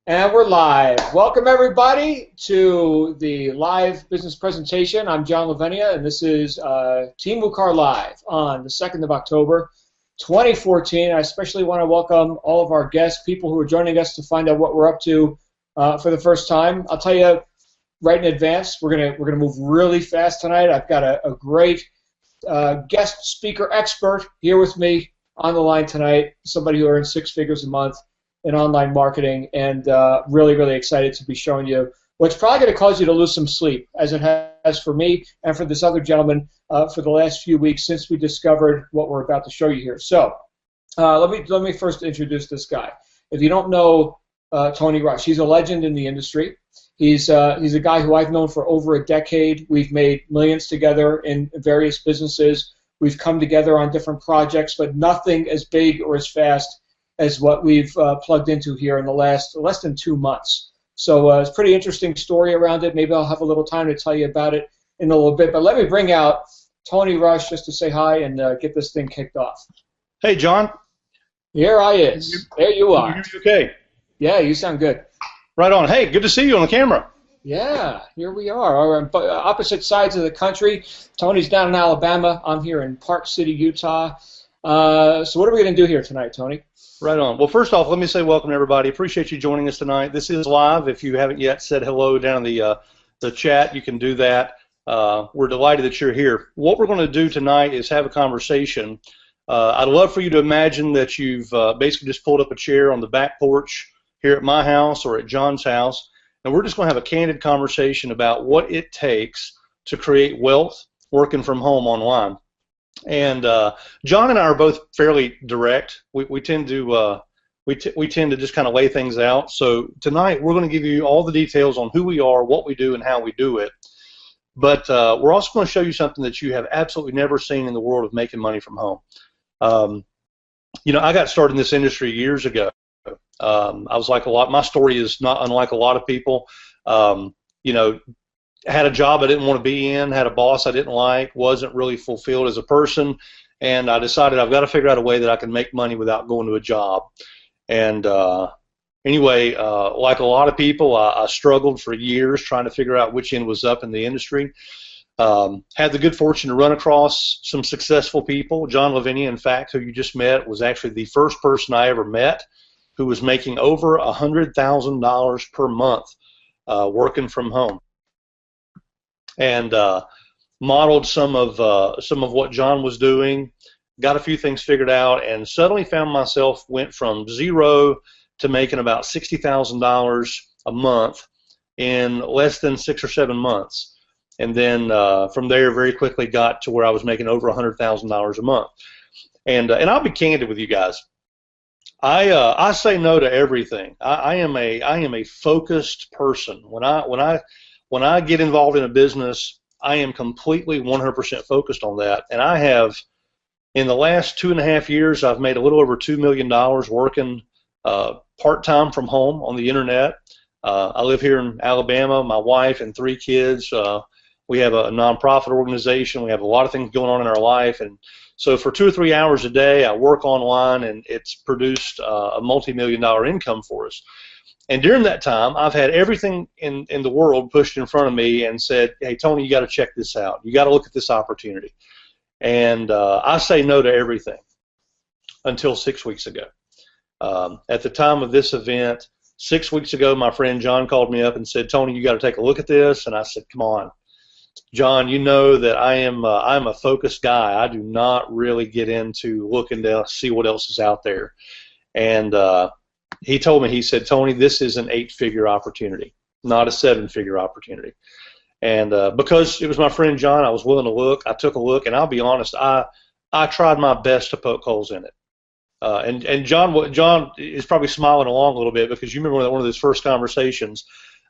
And we're live. Welcome, everybody, to the live business presentation. I'm John Lavenia, and this is Team WUKAR Live on the 2nd of October, 2014. I especially want to welcome all of our guests, people who are joining us to find out what we're up to for the first time. I'll tell you right in advance, we're gonna move really fast tonight. I've got a great guest speaker expert here with me on the line tonight, somebody who earns six figures a month in online marketing, and really, really excited to be showing you what's probably going to cause you to lose some sleep, as it has for me and for this other gentleman for the last few weeks since we discovered what we're about to show you here. So let me first introduce this guy. If you don't know Tony Rush, he's a legend in the industry. He's a guy who I've known for over a decade. We've made millions together in various businesses. We've come together on different projects, but nothing as big or as fast as what we've plugged into here in the less than 2 months. So it's a pretty interesting story around it. Maybe I'll have a little time to tell you about it in a little bit. But let me bring out Tony Rush just to say hi and get this thing kicked off. Hey, John. Here I is. There you are. You okay? Yeah, you sound good. Right on. Hey, good to see you on the camera. Yeah, here we are. We're on opposite sides of the country. Tony's down in Alabama. I'm here in Park City, Utah. So what are we going to do here tonight, Tony? Right on. Well, first off, let me say welcome to everybody. Appreciate you joining us tonight. This is live. If you haven't yet said hello down in the chat, you can do that. We're delighted that you're here. What we're going to do tonight is have a conversation. I'd love for you to imagine that you've basically just pulled up a chair on the back porch here at my house or at John's house, and we're just going to have a candid conversation about what it takes to create wealth working from home online. And John and I are both fairly direct. We tend to just kind of lay things out. So tonight we're going to give you all the details on who we are, what we do, and how we do it. But we're also going to show you something that you have absolutely never seen in the world of making money from home. You know, I got started in this industry years ago. I was like a lot. My story is not unlike a lot of people. You know, had a job I didn't want to be in, had a boss I didn't like, wasn't really fulfilled as a person, and I decided I've got to figure out a way that I can make money without going to a job. And anyway, like a lot of people, I struggled for years trying to figure out which end was up in the industry. Had the good fortune to run across some successful people. John Lavenia, in fact, who you just met, was actually the first person I ever met who was making over $100,000 per month working from home. And modeled some of what John was doing, got a few things figured out, and suddenly found myself went from zero to making about $60,000 a month in less than 6 or 7 months. And then from there, very quickly got to where I was making over $100,000 a month. And I'll be candid with you guys. I say no to everything. I am a focused person. When I get involved in a business, I am completely 100% focused on that. And I have, in the last 2.5 years, I've made a little over $2 million working part-time from home on the internet. I live here in Alabama. My wife and 3 kids. We have a nonprofit organization. We have a lot of things going on in our life. And so for 2 or 3 hours a day, I work online, and it's produced a multi-million-dollar income for us. And during that time, I've had everything in the world pushed in front of me and said, hey, Tony, you got to check this out. You got to look at this opportunity. And I say no to everything until 6 weeks ago. At the time of this event, 6 weeks ago, my friend John called me up and said, Tony, you got to take a look at this. And I said, come on, John, you know that I'm a focused guy. I do not really get into looking to see what else is out there. And he told me, he said, Tony, this is an 8-figure opportunity, not a 7-figure opportunity. And because it was my friend John, I was willing to look. I took a look, and I'll be honest, I tried my best to poke holes in it. And John is probably smiling along a little bit because you remember one of those first conversations.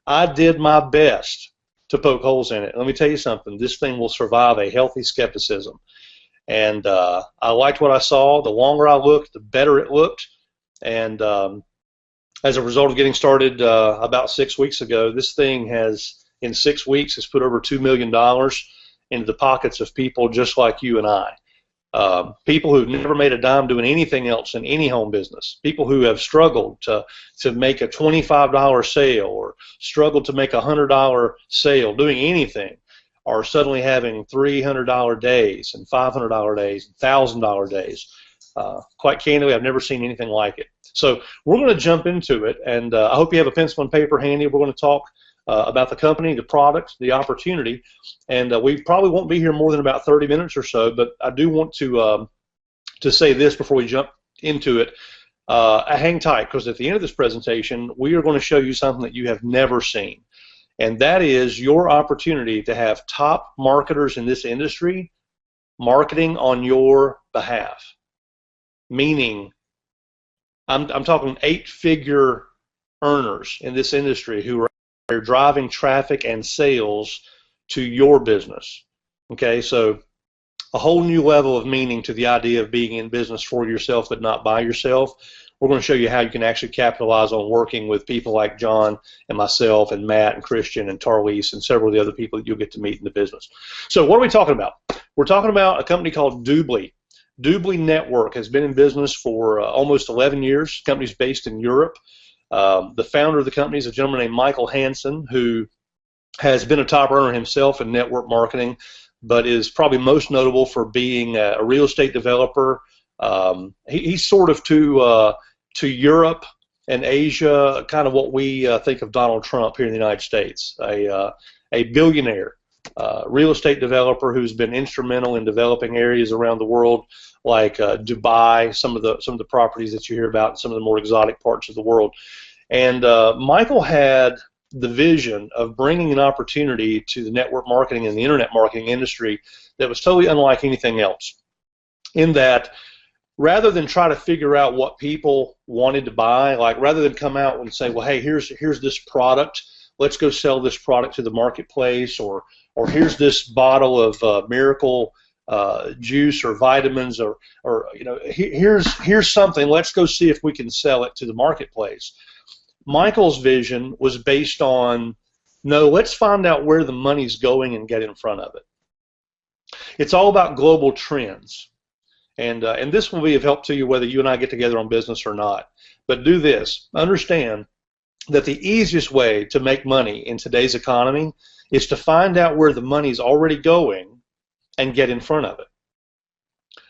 I did my best to poke holes in it. Let me tell you something. This thing will survive a healthy skepticism. And I liked what I saw. The longer I looked, the better it looked. And as a result of getting started about 6 weeks ago, this thing has, in 6 weeks, has put over $2 million into the pockets of people just like you and I. people who've never made a dime doing anything else in any home business, people who have struggled to make a $25 sale or struggled to make a $100 sale doing anything, are suddenly having $300 days and $500 days and $1,000 days. Quite candidly, I've never seen anything like it. So we're going to jump into it, and I hope you have a pencil and paper handy. We're going to talk about the company, the product, the opportunity, and we probably won't be here more than about 30 minutes or so, but I do want to say this before we jump into it. Hang tight, because at the end of this presentation, we are going to show you something that you have never seen, and that is your opportunity to have top marketers in this industry marketing on your behalf. Meaning, I'm talking 8-figure earners in this industry who are driving traffic and sales to your business. Okay, so a whole new level of meaning to the idea of being in business for yourself but not by yourself. We're going to show you how you can actually capitalize on working with people like John and myself and Matt and Christian and Tarlise and several of the other people that you'll get to meet in the business. So what are we talking about? We're talking about a company called DubLi. DubLi Network has been in business for almost 11 years. The company's based in Europe. The founder of the company is a gentleman named Michael Hansen, who has been a top earner himself in network marketing, but is probably most notable for being a real estate developer. He's sort of to Europe and Asia, kind of what we think of Donald Trump here in the United States, a billionaire real estate developer who's been instrumental in developing areas around the world like Dubai, some of the properties that you hear about in some of the more exotic parts of the world. And Michael had the vision of bringing an opportunity to the network marketing and the internet marketing industry that was totally unlike anything else, in that rather than try to figure out what people wanted to buy, like rather than come out and say, well, hey, here's this product, let's go sell this product to the marketplace, or here's this bottle of miracle juice or vitamins, or you know, here's something, let's go see if we can sell it to the marketplace. Michael's vision was based on, no, let's find out where the money's going and get in front of it. It's all about global trends. And this will be of help to you whether you and I get together on business or not. But do this. Understand that the easiest way to make money in today's economy is to find out where the money's already going and get in front of it.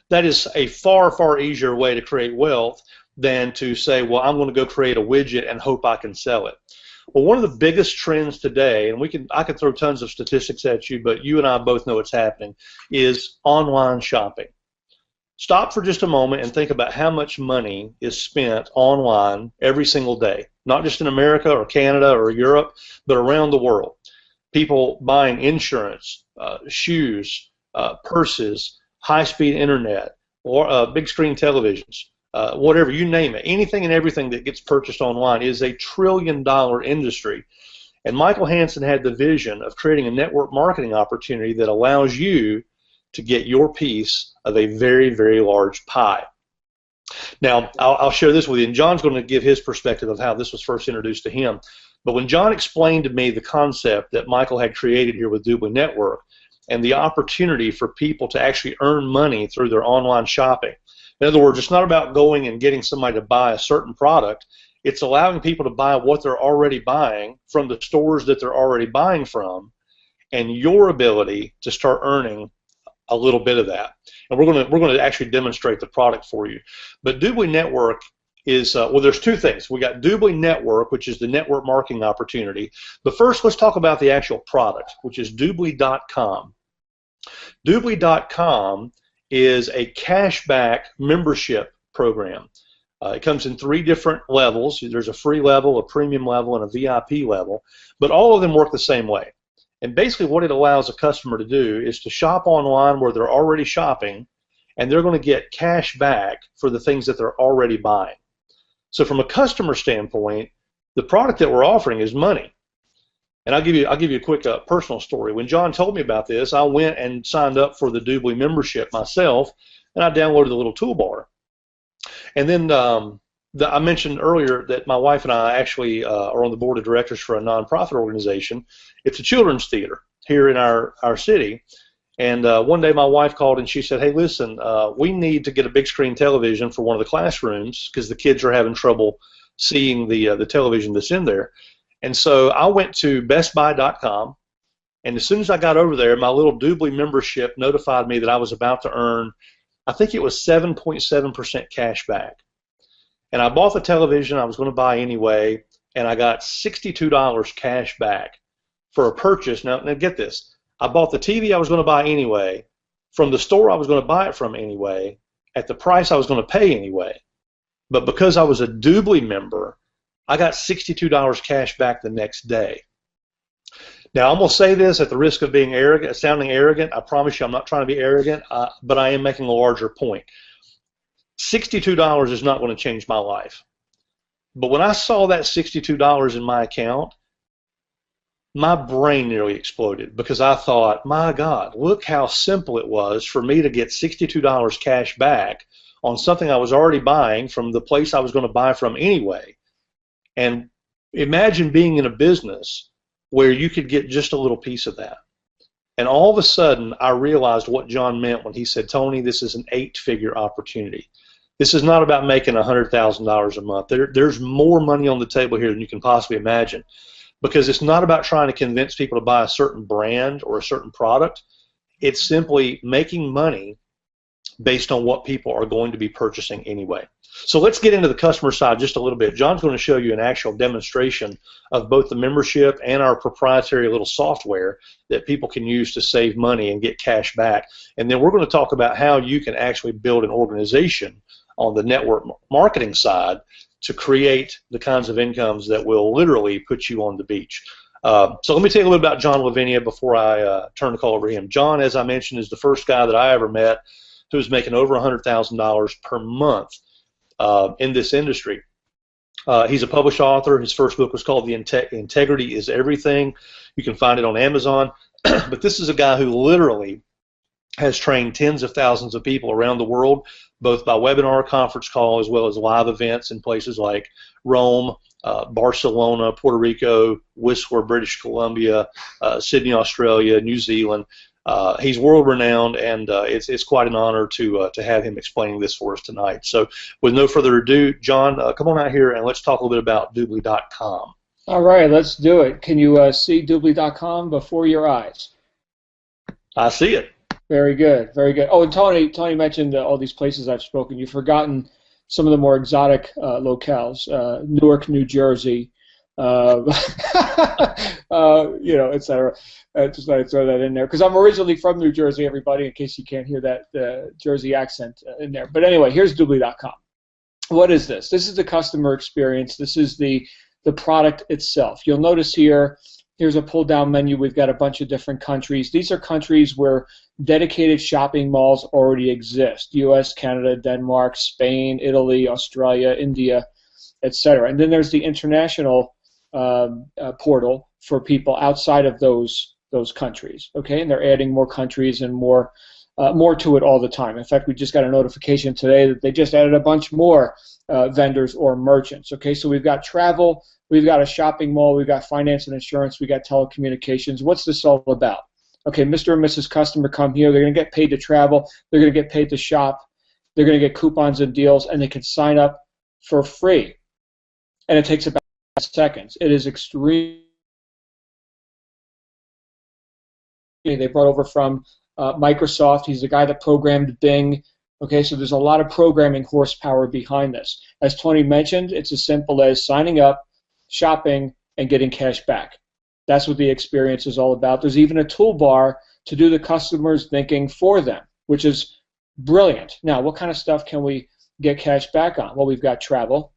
That is a far, far easier way to create wealth than to say, well, I'm going to go create a widget and hope I can sell it. Well, one of the biggest trends today, and I could throw tons of statistics at you, but you and I both know what's happening, is online shopping. Stop for just a moment and think about how much money is spent online every single day, not just in America or Canada or Europe, but around the world. People buying insurance, shoes, purses, high-speed internet, or big screen televisions, whatever, you name it. Anything and everything that gets purchased online is a $1 trillion industry. And Michael Hansen had the vision of creating a network marketing opportunity that allows you to get your piece of a very, very large pie. Now, I'll share this with you, and John's going to give his perspective of how this was first introduced to him. But when John explained to me the concept that Michael had created here with DubLi Network and the opportunity for people to actually earn money through their online shopping, in other words, it's not about going and getting somebody to buy a certain product. It's allowing people to buy what they're already buying from the stores that they're already buying from, and your ability to start earning a little bit of that. And we're going to actually demonstrate the product for you. But DubLi Network is, well, there's two things. We got DubLi Network, which is the network marketing opportunity. But first, let's talk about the actual product, which is DubLi.com. DubLi.com is a cashback membership program. It comes in 3 different levels. There's a free level, a premium level, and a VIP level, but all of them work the same way. And basically what it allows a customer to do is to shop online where they're already shopping, and they're going to get cash back for the things that they're already buying. So from a customer standpoint, the product that we're offering is money. And I'll give you a quick personal story. When John told me about this, I went and signed up for the DubLi membership myself, and I downloaded the little toolbar. And then I mentioned earlier that my wife and I actually are on the board of directors for a nonprofit organization. It's a children's theater here in our city. And one day my wife called and she said, hey, listen, we need to get a big screen television for one of the classrooms because the kids are having trouble seeing the television that's in there. And so I went to bestbuy.com, and as soon as I got over there, my little DubLi membership notified me that I was about to earn, I think it was 7.7% cash back. And I bought the television I was going to buy anyway, and I got $62 cash back for a purchase. Now get this. I bought the TV I was going to buy anyway, from the store I was going to buy it from anyway, at the price I was going to pay anyway. But because I was a DubLi member, I got $62 cash back the next day. Now, I'm going to say this at the risk of being arrogant, sounding arrogant. I promise you I'm not trying to be arrogant, but I am making a larger point. $62 is not going to change my life. But when I saw that $62 in my account, my brain nearly exploded because I thought, my God, look how simple it was for me to get $62 cash back on something I was already buying from the place I was going to buy from anyway. And imagine being in a business where you could get just a little piece of that. And all of a sudden, I realized what John meant when he said, Tony, this is an 8-figure opportunity. This is not about making $100,000 a month. There's more money on the table here than you can possibly imagine, because it's not about trying to convince people to buy a certain brand or a certain product. It's simply making money based on what people are going to be purchasing anyway. So let's get into the customer side just a little bit. John's going to show you an actual demonstration of both the membership and our proprietary little software that people can use to save money and get cash back. And then we're going to talk about how you can actually build an organization on the network marketing side to create the kinds of incomes that will literally put you on the beach. So let me tell you a little about John Lavinia before I turn the call over to him. John, as I mentioned, is the first guy that I ever met who's making over $100,000 per month in this industry. He's a published author. His first book was called The Integrity is Everything. You can find it on Amazon. But this is a guy who literally has trained tens of thousands of people around the world, both by webinar, conference call, as well as live events in places like Rome, Barcelona, Puerto Rico, Whistler, British Columbia, Sydney, Australia, New Zealand. He's world-renowned, and it's quite an honor to have him explaining this for us tonight. So with no further ado, John, come on out here and let's talk a little bit about DubLi.com. All right, let's do it. Can you see DubLi.com before your eyes? I see it. Very good, very good. Oh, and Tony mentioned all these places I've spoken. You've forgotten some of the more exotic locales, Newark, New Jersey, etc. Just thought I'd throw that in there because I'm originally from New Jersey, everybody, in case you can't hear that Jersey accent in there. But anyway, here's DubLi.com. What is this? This is the customer experience. This is the product itself. You'll notice here's a pull-down menu. We've got a bunch of different countries. These are countries where dedicated shopping malls already exist. U.S., Canada, Denmark, Spain, Italy, Australia, India, etc. And then there's the international portal for people outside of those countries. Okay, and they're adding more countries and more to it all the time. In fact, we just got a notification today that they just added a bunch more vendors or merchants. Okay, so we've got travel, we've got a shopping mall, we've got finance and insurance, we've got telecommunications. What's this all about? Okay, Mr. and Mrs. Customer come here. They're going to get paid to travel. They're going to get paid to shop. They're going to get coupons and deals, and they can sign up for free. And it takes about seconds. It is extreme. They brought over from Microsoft. He's the guy that programmed Bing. Okay, so there's a lot of programming horsepower behind this. As Tony mentioned, it's as simple as signing up, shopping, and getting cash back. That's what the experience is all about. There's even a toolbar to do the customer's thinking for them, which is brilliant. Now, what kind of stuff can we get cash back on? Well, we've got travel.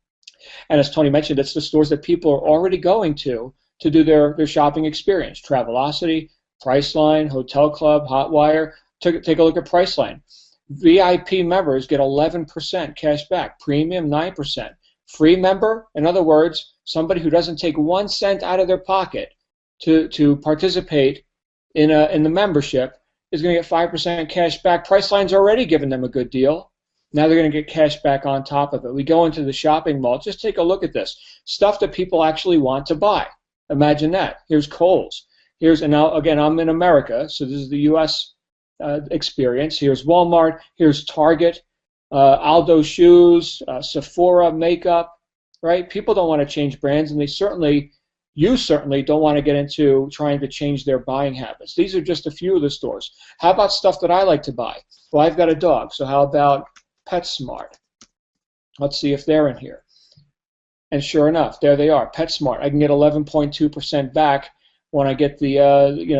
And as Tony mentioned, it's the stores that people are already going to do their shopping experience. Travelocity, Priceline, Hotel Club, Hotwire. Take a look at Priceline. VIP members get 11% cash back. Premium, 9%. Free member, in other words, somebody who doesn't take 1 cent out of their pocket to participate in the membership is going to get 5% cash back. Priceline's already given them a good deal. Now they're going to get cash back on top of it. We go into the shopping mall. Just take a look at this. Stuff that people actually want to buy. Imagine that. Here's Kohl's. And now, again, I'm in America, so this is the U.S. experience. Here's Walmart. Here's Target, Aldo shoes, Sephora makeup, right? People don't want to change brands, and you certainly don't want to get into trying to change their buying habits. These are just a few of the stores. How about stuff that I like to buy? Well, I've got a dog, so how about PetSmart? Let's see if they're in here. And sure enough, there they are, PetSmart. I can get 11.2% back when I get the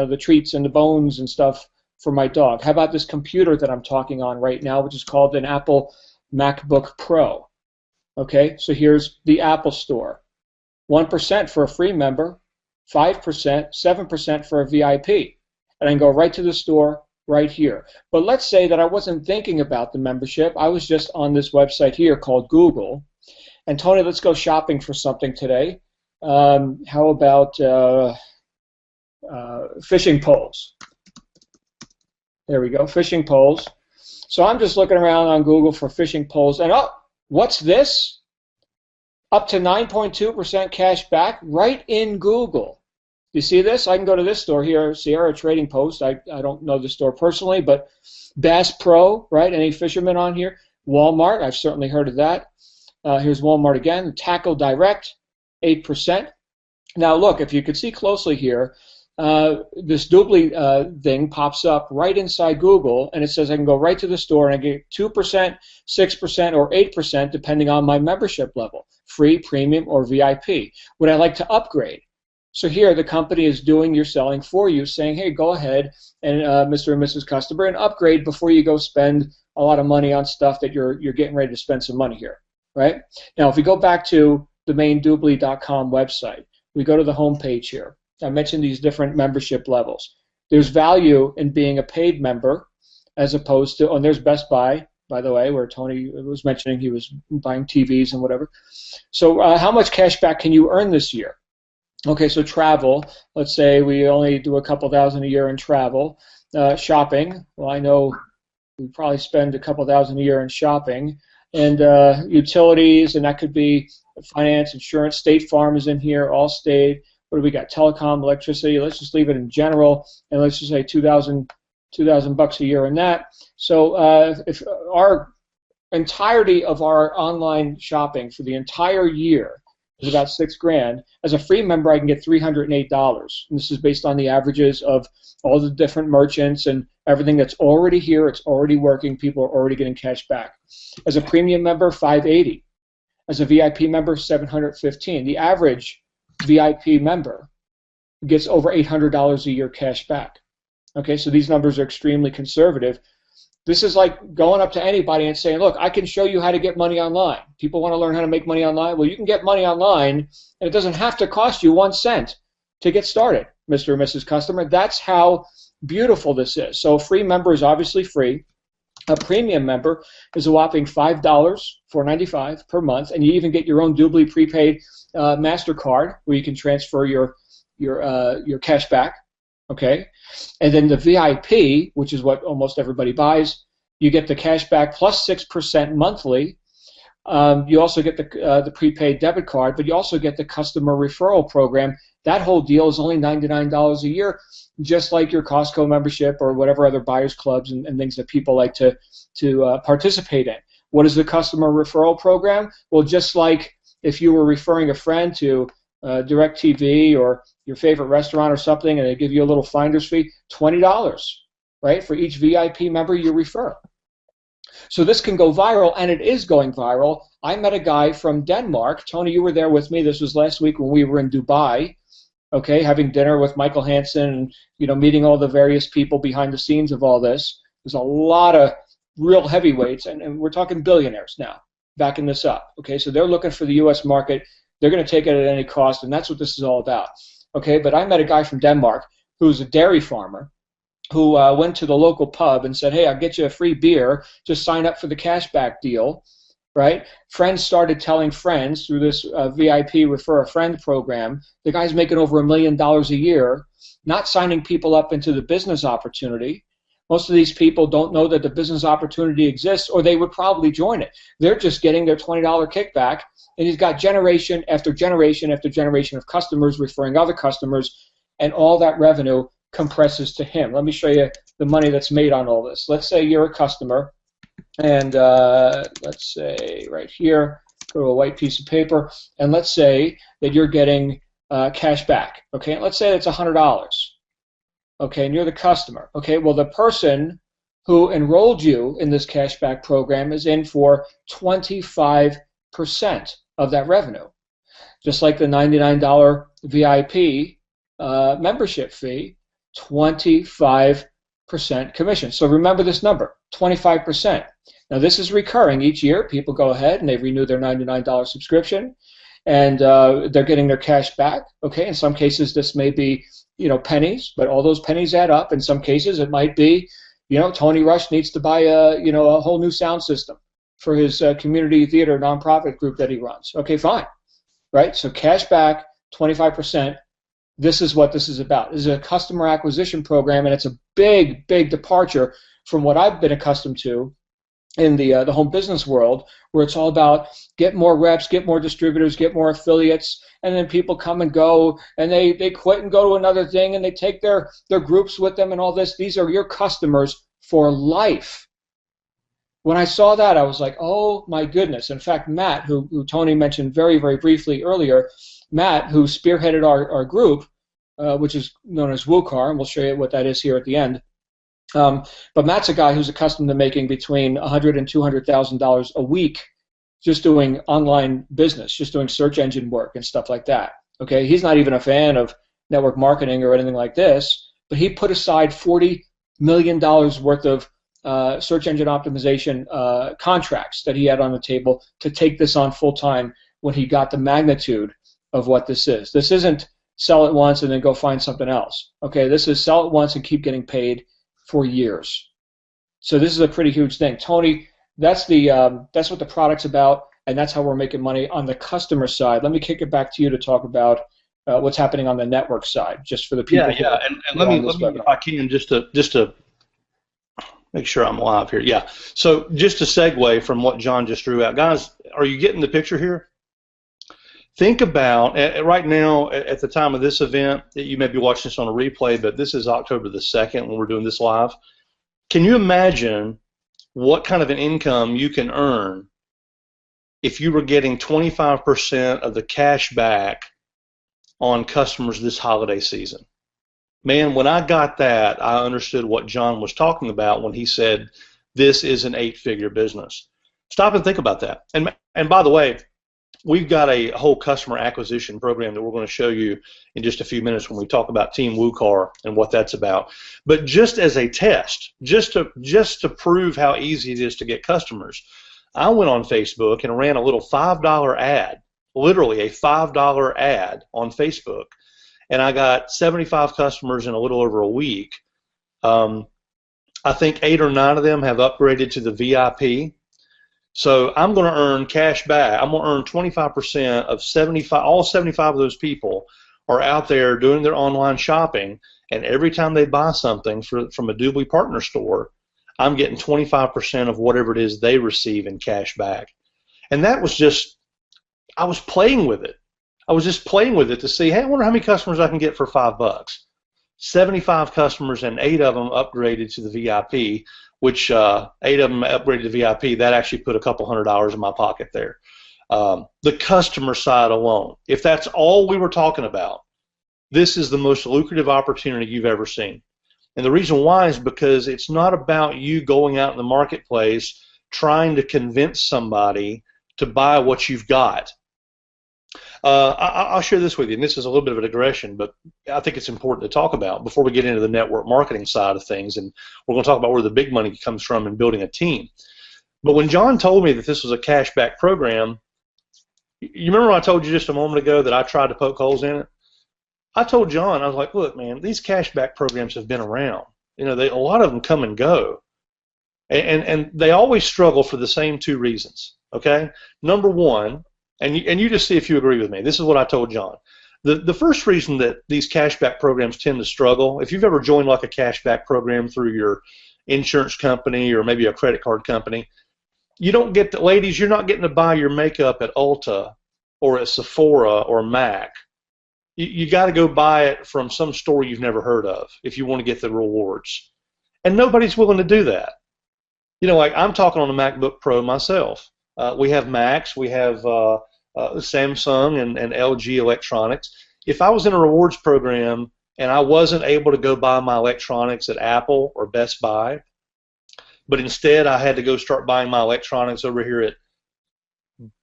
the treats and the bones and stuff for my dog. How about this computer that I'm talking on right now, which is called an Apple MacBook Pro? Okay, so here's the Apple Store. 1% for a free member, 5%, 7% for a VIP. And I can go right to the store right here. But let's say that I wasn't thinking about the membership. I was just on this website here called Google. And Tony, let's go shopping for something today. How about fishing poles? There we go, fishing poles. So I'm just looking around on Google for fishing poles. And oh, what's this? Up to 9.2% cash back right in Google. You see this? I can go to this store here, Sierra Trading Post. I don't know the store personally, but Bass Pro, right? Any fishermen on here? Walmart, I've certainly heard of that. Here's Walmart again. Tackle Direct, 8%. Now look, if you could see closely here, this DubLi thing pops up right inside Google, and it says I can go right to the store and I get 2%, 6%, or 8% depending on my membership level, free, premium, or VIP. Would I like to upgrade? So here the company is doing your selling for you, saying, hey, go ahead and Mr. and Mrs. Customer, and upgrade before you go spend a lot of money on stuff that you're getting ready to spend some money here, right? Now, if we go back to the main DubLi.com website, we go to the home page here. I mentioned these different membership levels. There's value in being a paid member as opposed to, and there's Best Buy, by the way, where Tony was mentioning he was buying TVs and whatever. So how much cash back can you earn this year? Okay, so travel, let's say we only do a couple thousand a year in travel. Shopping, well, I know we probably spend a couple thousand a year in shopping. And utilities, and that could be finance, insurance. State Farm is in here, Allstate. What do we got? Telecom, electricity. Let's just leave it in general, and let's just say $2,000 bucks a year in that. So if our entirety of our online shopping for the entire year is about $6,000, as a free member I can get $308. And this is based on the averages of all the different merchants and everything that's already here. It's already working. People are already getting cash back. As a premium member, $580. As a VIP member, $715. The average VIP member gets over $800 a year cash back. Okay, so these numbers are extremely conservative. This is like going up to anybody and saying, look, I can show you how to get money online. People want to learn how to make money online. Well, you can get money online, and it doesn't have to cost you 1 cent to get started, Mr. or Mrs. Customer. That's how beautiful this is. So a free member is obviously free. A premium member is a whopping $5.95 per month, and you even get your own DubLi prepaid MasterCard where you can transfer your cash back. Okay, and then the VIP, which is what almost everybody buys, you get the cash back plus 6% monthly. You also get the prepaid debit card, but you also get the customer referral program. That whole deal is only $99 a year, just like your Costco membership or whatever other buyers clubs and things that people like to participate in. What is the customer referral program? Well, just like if you were referring a friend to DirecTV or your favorite restaurant or something, and they give you a little finder's fee, $20, right, for each VIP member you refer. So this can go viral, and it is going viral. I met a guy from Denmark. Tony, you were there with me. This was last week when we were in Dubai, okay, having dinner with Michael Hansen and meeting all the various people behind the scenes of all this. There's a lot of real heavyweights, and we're talking billionaires now backing this up. Okay, so they're looking for the U.S. market. They're going to take it at any cost, and that's what this is all about. Okay, but I met a guy from Denmark who's a dairy farmer who went to the local pub and said, hey, I'll get you a free beer. Just sign up for the cashback deal, right? Friends started telling friends through this VIP Refer a Friend program. The guy's making over $1 million a year, not signing people up into the business opportunity. Most of these people don't know that the business opportunity exists, or they would probably join it. They're just getting their $20 kickback, and he's got generation after generation after generation of customers referring other customers, and all that revenue compresses to him. Let me show you the money that's made on all this. Let's say you're a customer, and let's say right here, go to a white piece of paper, and let's say that you're getting cash back. Okay, and let's say it's $100. Okay, and you're the customer. Okay, well, the person who enrolled you in this cashback program is in for 25% of that revenue. Just like the $99 VIP membership fee, 25% commission. So remember this number, 25%. Now this is recurring each year. People go ahead and they renew their $99 subscription, and they're getting their cash back. Okay, in some cases this may be, pennies, but all those pennies add up. In some cases it might be, Tony Rush needs to buy a whole new sound system for his community theater nonprofit group that he runs. Okay, fine, right? So cash back, 25%. This is what this is about. This is a customer acquisition program, and it's a big, big departure from what I've been accustomed to in the home business world, where it's all about get more reps, get more distributors, get more affiliates, and then people come and go, and they quit and go to another thing, and they take their groups with them and all this. These are your customers for life. When I saw that, I was like, oh my goodness. In fact, Matt, who Tony mentioned very, very briefly earlier, Matt, who spearheaded our group, which is known as WUKAR, and we'll show you what that is here at the end. But Matt's a guy who's accustomed to making between $100,000 and $200,000 a week just doing online business, just doing search engine work and stuff like that. Okay, he's not even a fan of network marketing or anything like this, but he put aside $40 million worth of search engine optimization contracts that he had on the table to take this on full time when he got the magnitude of what this is. This isn't sell it once and then go find something else. Okay, this is sell it once and keep getting paid for years. So this is a pretty huge thing. Tony, that's what the product's about, and that's how we're making money on the customer side. Let me kick it back to you to talk about what's happening on the network side, just for the people. Yeah. And let me, if I can, just to make sure I'm live here. Yeah. So just to segue from what John just drew out, guys, are you getting the picture here? Think about, right now, at the time of this event, you may be watching this on a replay, but this is October the 2nd when we're doing this live. Can you imagine what kind of an income you can earn if you were getting 25% of the cash back on customers this holiday season? Man, when I got that, I understood what John was talking about when he said this is an 8-figure business. Stop and think about that. And by the way, we've got a whole customer acquisition program that we're going to show you in just a few minutes when we talk about Team WUKAR and what that's about. But just as a test, just to prove how easy it is to get customers, I went on Facebook and ran a little $5 ad, literally a $5 ad on Facebook, and I got 75 customers in a little over a week. I think 8 or 9 of them have upgraded to the VIP. So I'm going to earn cash back. I'm going to earn 25% of 75. All 75 of those people are out there doing their online shopping, and every time they buy something from a DubLi partner store, I'm getting 25% of whatever it is they receive in cash back. And that was just, I was playing with it. I was just playing with it to see, hey, I wonder how many customers I can get for $5. 75 customers, and 8 of them upgraded to the VIP, which 8 of them upgraded to VIP. That actually put a couple $100 in my pocket there. The customer side alone, if that's all we were talking about, this is the most lucrative opportunity you've ever seen. And the reason why is because it's not about you going out in the marketplace trying to convince somebody to buy what you've got. I'll share this with you, and this is a little bit of a digression, but I think it's important to talk about before we get into the network marketing side of things, and we're going to talk about where the big money comes from in building a team. But when John told me that this was a cashback program, you remember I told you just a moment ago that I tried to poke holes in it? I told John, I was like, look, man, these cashback programs have been around. A lot of them come and go, and they always struggle for the same 2 reasons, okay? Number one, and you just see if you agree with me. This is what I told John. The first reason that these cashback programs tend to struggle, if you've ever joined like a cashback program through your insurance company or maybe a credit card company, you don't get to, ladies, you're not getting to buy your makeup at Ulta or at Sephora or MAC. You got to go buy it from some store you've never heard of if you want to get the rewards. And nobody's willing to do that. You know, like I'm talking on a MacBook Pro myself. We have Macs, we have Samsung and LG electronics. If I was in a rewards program and I wasn't able to go buy my electronics at Apple or Best Buy, but instead I had to go start buying my electronics over here at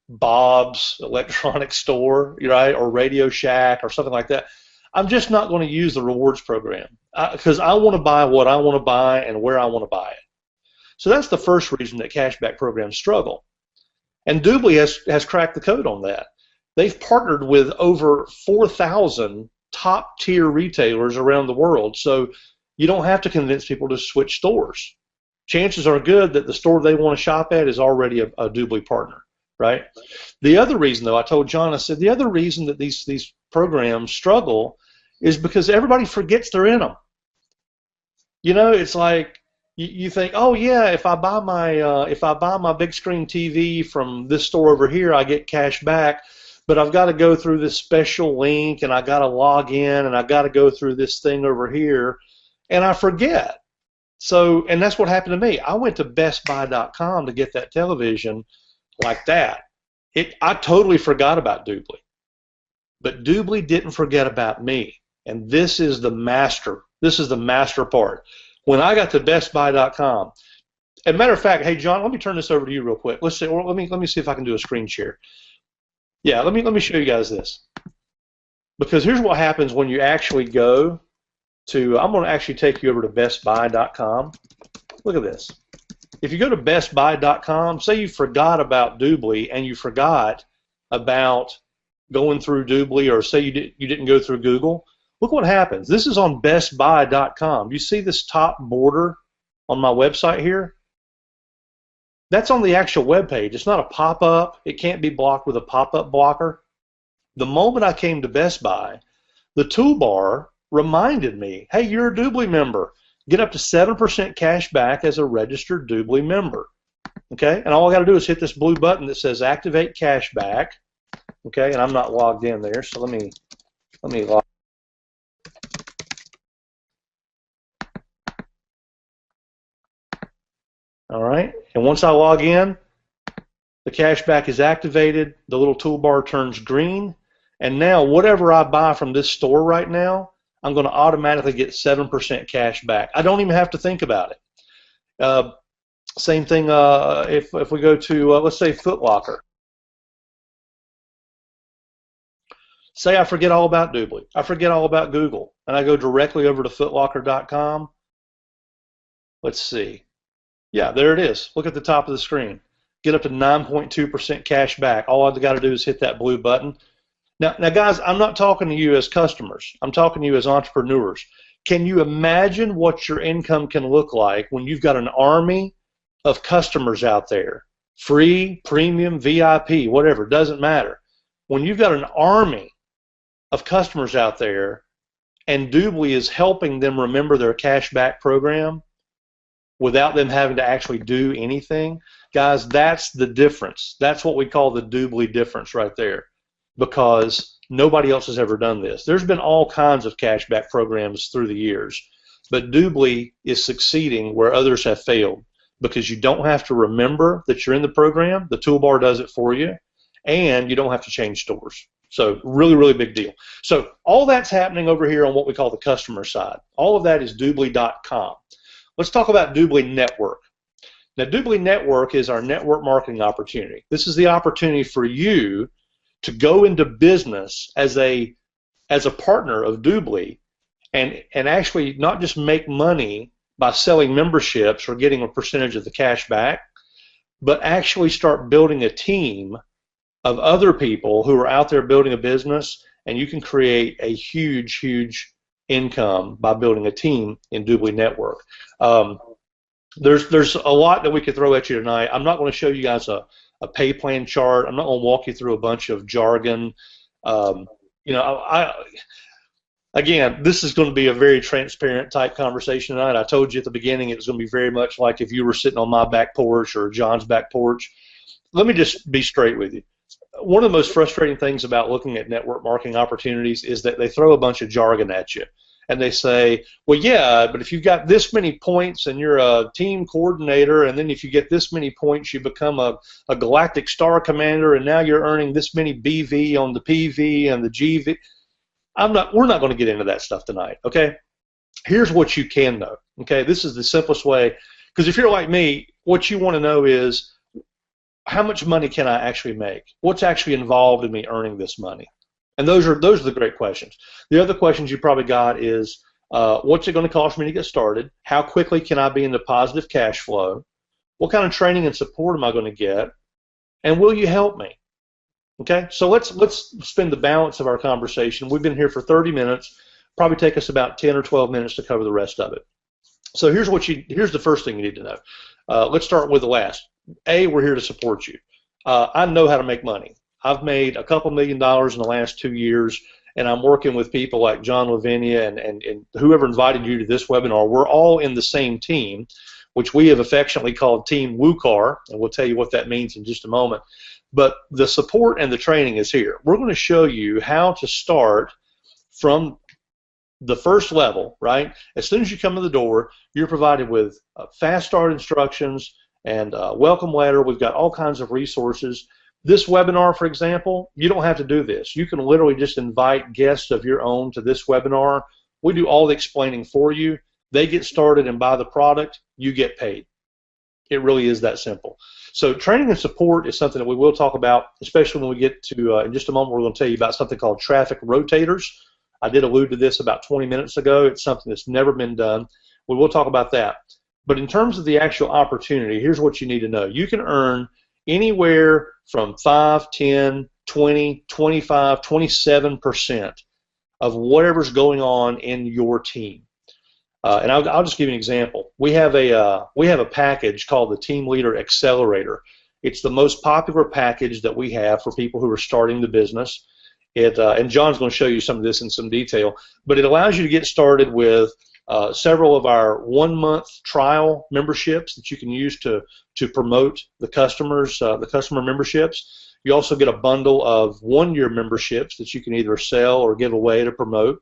Bob's electronics store, right, or Radio Shack or something like that, I'm just not going to use the rewards program because I want to buy what I want to buy and where I want to buy it. So that's the first reason that cashback programs struggle. And DubLi has cracked the code on that. They've partnered with over 4,000 top-tier retailers around the world, so you don't have to convince people to switch stores. Chances are good that the store they want to shop at is already a DubLi partner, right? The other reason, though, I told John, I said, the other reason that these programs struggle is because everybody forgets they're in them. You know, it's like you think, oh yeah, if I buy my big screen TV from this store over here, I get cash back, but I've got to go through this special link and I got to log in and I got to go through this thing over here, and I forget. So, and that's what happened to me. I went to BestBuy.com to get that television like that. I totally forgot about DubLi, but DubLi didn't forget about me, and this is the master. This is the master part. When I got to BestBuy.com, as a matter of fact, hey John, let me turn this over to you real quick. Let's see, or let me see if I can do a screen share. Yeah, let me show you guys this, because here's what happens when you actually go to. I'm going to actually take you over to BestBuy.com. Look at this. If you go to BestBuy.com, say you forgot about DubLi and you forgot about going through DubLi, or say you didn't go through Google. Look what happens. This is on BestBuy.com. You see this top border on my website here? That's on the actual web page. It's not a pop-up. It can't be blocked with a pop-up blocker. The moment I came to Best Buy, the toolbar reminded me, hey, you're a DubLi member. Get up to 7% cash back as a registered DubLi member. Okay? And all I got to do is hit this blue button that says Activate Cashback. Okay? And I'm not logged in there, so let me log. All right, and once I log in, the cashback is activated, the little toolbar turns green, and now whatever I buy from this store right now, I'm going to automatically get 7% cash back. I don't even have to think about it. Same thing if we go to, let's say, Foot Locker. Say I forget all about DubLi. I forget all about Google, and I go directly over to footlocker.com. Let's see. Yeah, there it is. Look at the top of the screen. Get up to 9.2% cash back. All I've got to do is hit that blue button. Now, guys, I'm not talking to you as customers. I'm talking to you as entrepreneurs. Can you imagine what your income can look like when you've got an army of customers out there? Free, premium, VIP, whatever, doesn't matter. When you've got an army of customers out there and DubLi is helping them remember their cashback program, without them having to actually do anything, guys, that's the difference. That's what we call the DubLi difference right there, because nobody else has ever done this. There's been all kinds of cashback programs through the years, but DubLi is succeeding where others have failed, because you don't have to remember that you're in the program. The toolbar does it for you, and you don't have to change stores. So really, really big deal. So all that's happening over here on what we call the customer side. All of that is DubLi.com. Let's talk about DubLi Network. Now, DubLi Network is our network marketing opportunity. This is the opportunity for you to go into business as a partner of DubLi and actually not just make money by selling memberships or getting a percentage of the cash back, but actually start building a team of other people who are out there building a business, and you can create a huge, huge income by building a team in DubLi Network. There's a lot that we could throw at you tonight. I'm not going to show you guys a pay plan chart. I'm not going to walk you through a bunch of jargon. Again, this is going to be a very transparent type conversation tonight. I told you at the beginning it was going to be very much like if you were sitting on my back porch or John's back porch. Let me just be straight with you. One of the most frustrating things about looking at network marketing opportunities is that they throw a bunch of jargon at you. and they say, well, yeah, but if you've got this many points and you're a team coordinator, and then if you get this many points, you become a galactic star commander, and now you're earning this many BV on the PV and the GV. We're not going to get into that stuff tonight, okay? Here's what you can know, okay? This is the simplest way, because if you're like me, what you want to know is, how much money can I actually make? What's actually involved in me earning this money? And those are the great questions. The other questions you probably got is, what's it going to cost me to get started? How quickly can I be into positive cash flow? What kind of training and support am I going to get? And will you help me? Okay, so let's spend the balance of our conversation. We've been here for 30 minutes. Probably take us about 10 or 12 minutes to cover the rest of it. So here's the first thing you need to know. Let's start with the last. A, we're here to support you. I know how to make money. I've made a couple $1 million in the last 2 years, and I'm working with people like John Lavinia and whoever invited you to this webinar. We're all in the same team, which we have affectionately called Team WUKAR, and we'll tell you what that means in just a moment. But the support and the training is here. We're going to show you how to start from the first level, right? As soon as you come in the door, you're provided with fast start instructions and a welcome letter. We've got all kinds of resources. This webinar, for example, you don't have to do this. You can literally just invite guests of your own to this webinar. We do all the explaining for you. They get started and buy the product. You get paid. It really is that simple. So training and support is something that we will talk about, especially when we get to, in just a moment, we're going to tell you about something called traffic rotators. I did allude to this about 20 minutes ago. It's something that's never been done. We will talk about that. But in terms of the actual opportunity, here's what you need to know. You can earn anywhere from 5, 10, 20, 25, 27% of whatever's going on in your team. And I'll just give you an example. We have a package called the Team Leader Accelerator. It's the most popular package that we have for people who are starting the business. And John's going to show you some of this in some detail. But it allows you to get started with several of our 1-month trial memberships that you can use to promote the customers, the customer memberships. You also get a bundle of 1-year memberships that you can either sell or give away to promote.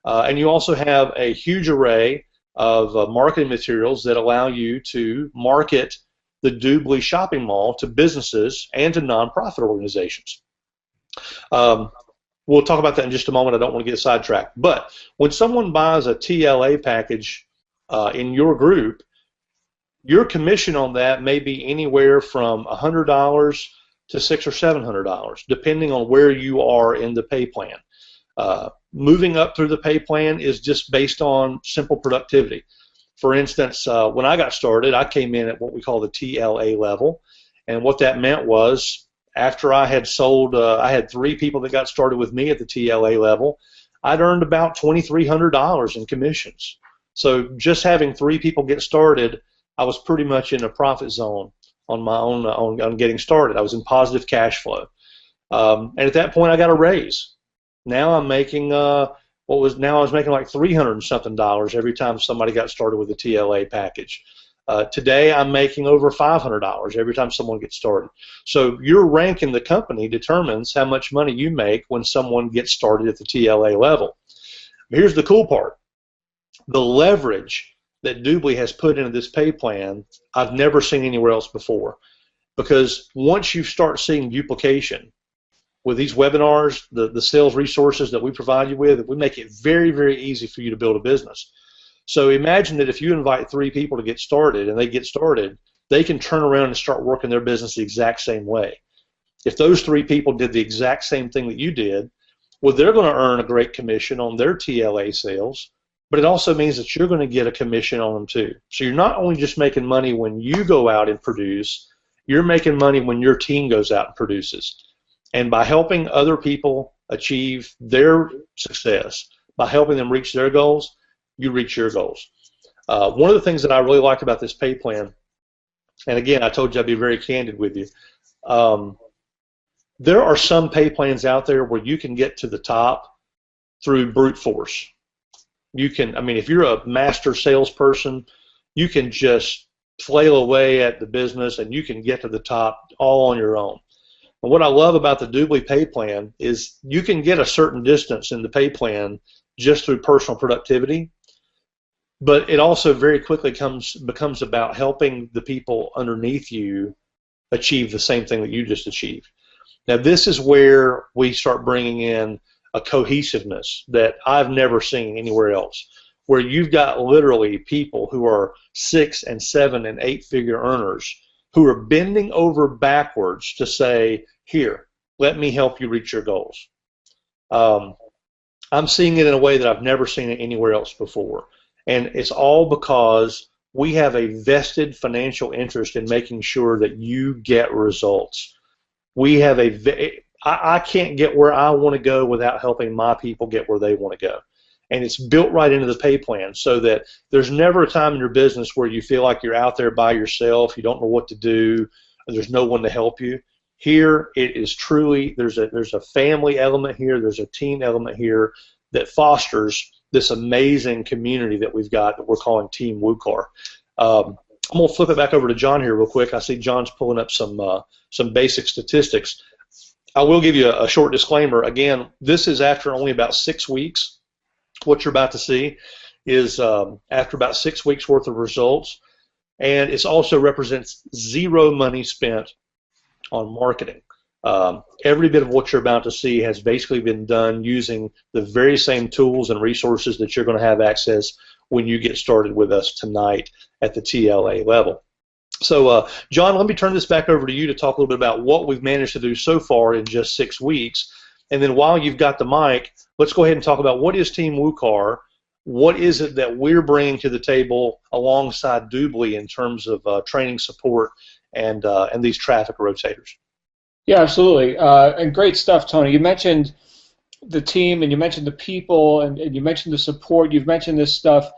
And you also have a huge array of marketing materials that allow you to market the DubLi shopping mall to businesses and to nonprofit organizations. We'll talk about that in just a moment. I don't want to get sidetracked. But when someone buys a TLA package in your group, your commission on that may be anywhere from $100 to $600 or $700, depending on where you are in the pay plan. Moving up through the pay plan is just based on simple productivity. For instance, when I got started, I came in at what we call the TLA level, and what that meant was, after I had sold, I had 3 people that got started with me at the TLA level, I'd earned about $2,300 in commissions. So just having 3 people get started, I was pretty much in a profit zone on my own on getting started. I was in positive cash flow. And at that point, I got a raise. Now I'm making I was making like $300 and something every time somebody got started with the TLA package. Today I'm making over $500 every time someone gets started. So your rank in the company determines how much money you make when someone gets started at the TLA level. Here's the cool part. The leverage that DubLi has put into this pay plan, I've never seen anywhere else before. Because once you start seeing duplication with these webinars, the sales resources that we provide you with, we make it very, very easy for you to build a business. So imagine that if you invite 3 people to get started and they get started, they can turn around and start working their business the exact same way. If those 3 people did the exact same thing that you did, well, they're going to earn a great commission on their TLA sales, but it also means that you're going to get a commission on them too. So you're not only just making money when you go out and produce, you're making money when your team goes out and produces. And by helping other people achieve their success, by helping them reach their goals, you reach your goals. One of the things that I really liked about this pay plan, and again, I told you I'd be very candid with you, there are some pay plans out there where you can get to the top through brute force. You can, I mean, if you're a master salesperson, you can just flail away at the business and you can get to the top all on your own. And what I love about the DubLi pay plan is you can get a certain distance in the pay plan just through personal productivity, but it also very quickly becomes about helping the people underneath you achieve the same thing that you just achieved. Now, this is where we start bringing in a cohesiveness that I've never seen anywhere else, where you've got literally people who are 6 and 7 and 8 figure earners who are bending over backwards to say, here, let me help you reach your goals. I'm seeing it in a way that I've never seen it anywhere else before. And it's all because we have a vested financial interest in making sure that you get results. We have I can't get where I want to go without helping my people get where they want to go. And it's built right into the pay plan so that there's never a time in your business where you feel like you're out there by yourself, you don't know what to do, there's no one to help you. Here it is truly, there's a family element here, there's a team element here that fosters this amazing community that we've got that we're calling Team WUKAR. I'm going to flip it back over to John here real quick. I see John's pulling up some basic statistics. I will give you a short disclaimer. Again, this is after only about 6 weeks. What you're about to see is after about 6 weeks worth of results, and it also represents zero money spent on marketing. Every bit of what you're about to see has basically been done using the very same tools and resources that you're going to have access when you get started with us tonight at the TLA level. So, John, let me turn this back over to you to talk a little bit about what we've managed to do so far in just 6 weeks. And then while you've got the mic, let's go ahead and talk about what is Team WUKAR, what is it that we're bringing to the table alongside DubLi in terms of training support and these traffic rotators. Yeah, absolutely. And great stuff, Tony. You mentioned the team, and you mentioned the people, and you mentioned the support. You've mentioned this stuff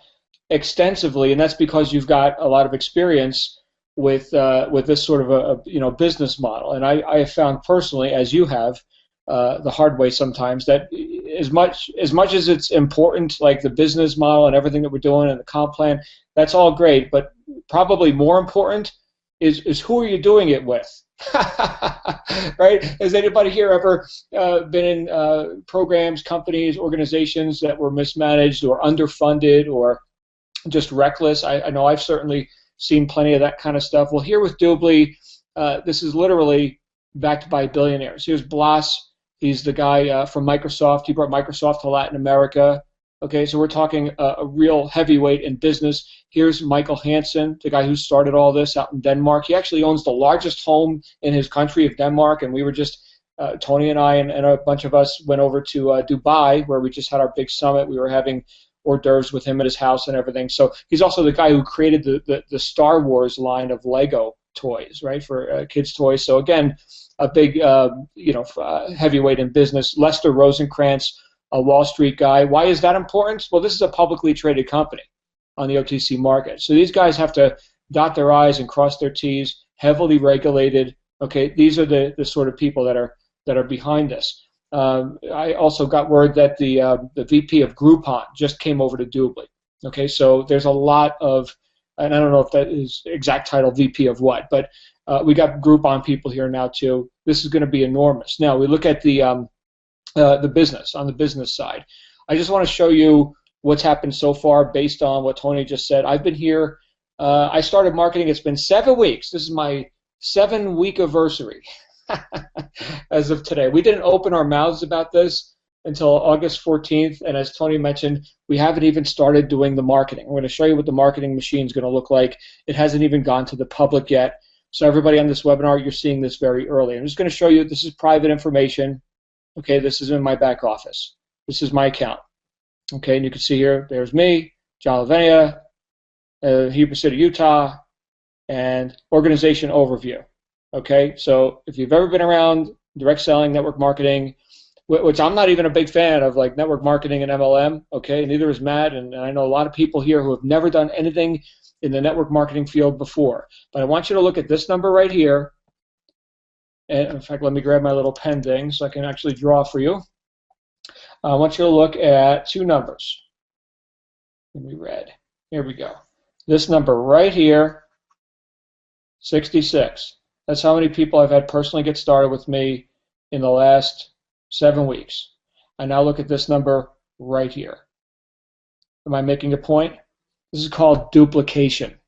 extensively, and that's because you've got a lot of experience with this sort of a business model. And I have found personally, as you have, the hard way sometimes, that as much as it's important, like the business model and everything that we're doing and the comp plan, that's all great. But probably more important is who are you doing it with? Right? Has anybody here ever been in programs, companies, organizations that were mismanaged or underfunded or just reckless? I know I've certainly seen plenty of that kind of stuff. Well, here with DubLi, this is literally backed by billionaires. Here's Blas. He's the guy from Microsoft. He brought Microsoft to Latin America. Okay, so we're talking a real heavyweight in business. Here's Michael Hansen, the guy who started all this out in Denmark. He actually owns the largest home in his country of Denmark, and we were just, Tony and I and a bunch of us went over to Dubai, where we just had our big summit. We were having hors d'oeuvres with him at his house and everything. So he's also the guy who created the Star Wars line of Lego toys, right, for kids' toys. So again, a big, heavyweight in business. Lester Rosenkrantz, a Wall Street guy. Why is that important? Well, this is a publicly traded company on the OTC market. So these guys have to dot their I's and cross their T's, heavily regulated. Okay, these are the sort of people that are behind this. I also got word that the VP of Groupon just came over to DubLi. Okay, so there's a lot of, and I don't know if that is exact title, VP of what, but we got Groupon people here now too. This is going to be enormous. Now we look at the business, on the business side. I just want to show you what's happened so far based on what Tony just said. I've been here. I started marketing. It's been 7 weeks. This is my 7-week anniversary as of today. We didn't open our mouths about this until August 14th, and as Tony mentioned, we haven't even started doing the marketing. I'm going to show you what the marketing machine is going to look like. It hasn't even gone to the public yet. So everybody on this webinar, you're seeing this very early. I'm just going to show you, this is private information. Okay, this is in my back office. This is my account. Okay, and you can see here, there's me, John Lavenia, Heber City, Utah, and organization overview. Okay, so if you've ever been around direct selling, network marketing, which I'm not even a big fan of, like network marketing and MLM, okay, neither is Matt, and I know a lot of people here who have never done anything in the network marketing field before. But I want you to look at this number right here. And in fact, let me grab my little pen thing so I can actually draw for you. I want you to look at 2 numbers. Let me read. Here we go. This number right here, 66. That's how many people I've had personally get started with me in the last 7 weeks. I now look at this number right here. Am I making a point? This is called duplication.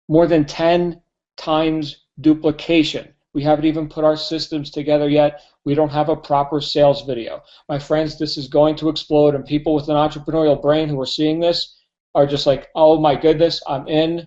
More than 10 times duplication. We haven't even put our systems together yet. We don't have a proper sales video. My friends, this is going to explode, and people with an entrepreneurial brain who are seeing this are just like, oh my goodness, I'm in.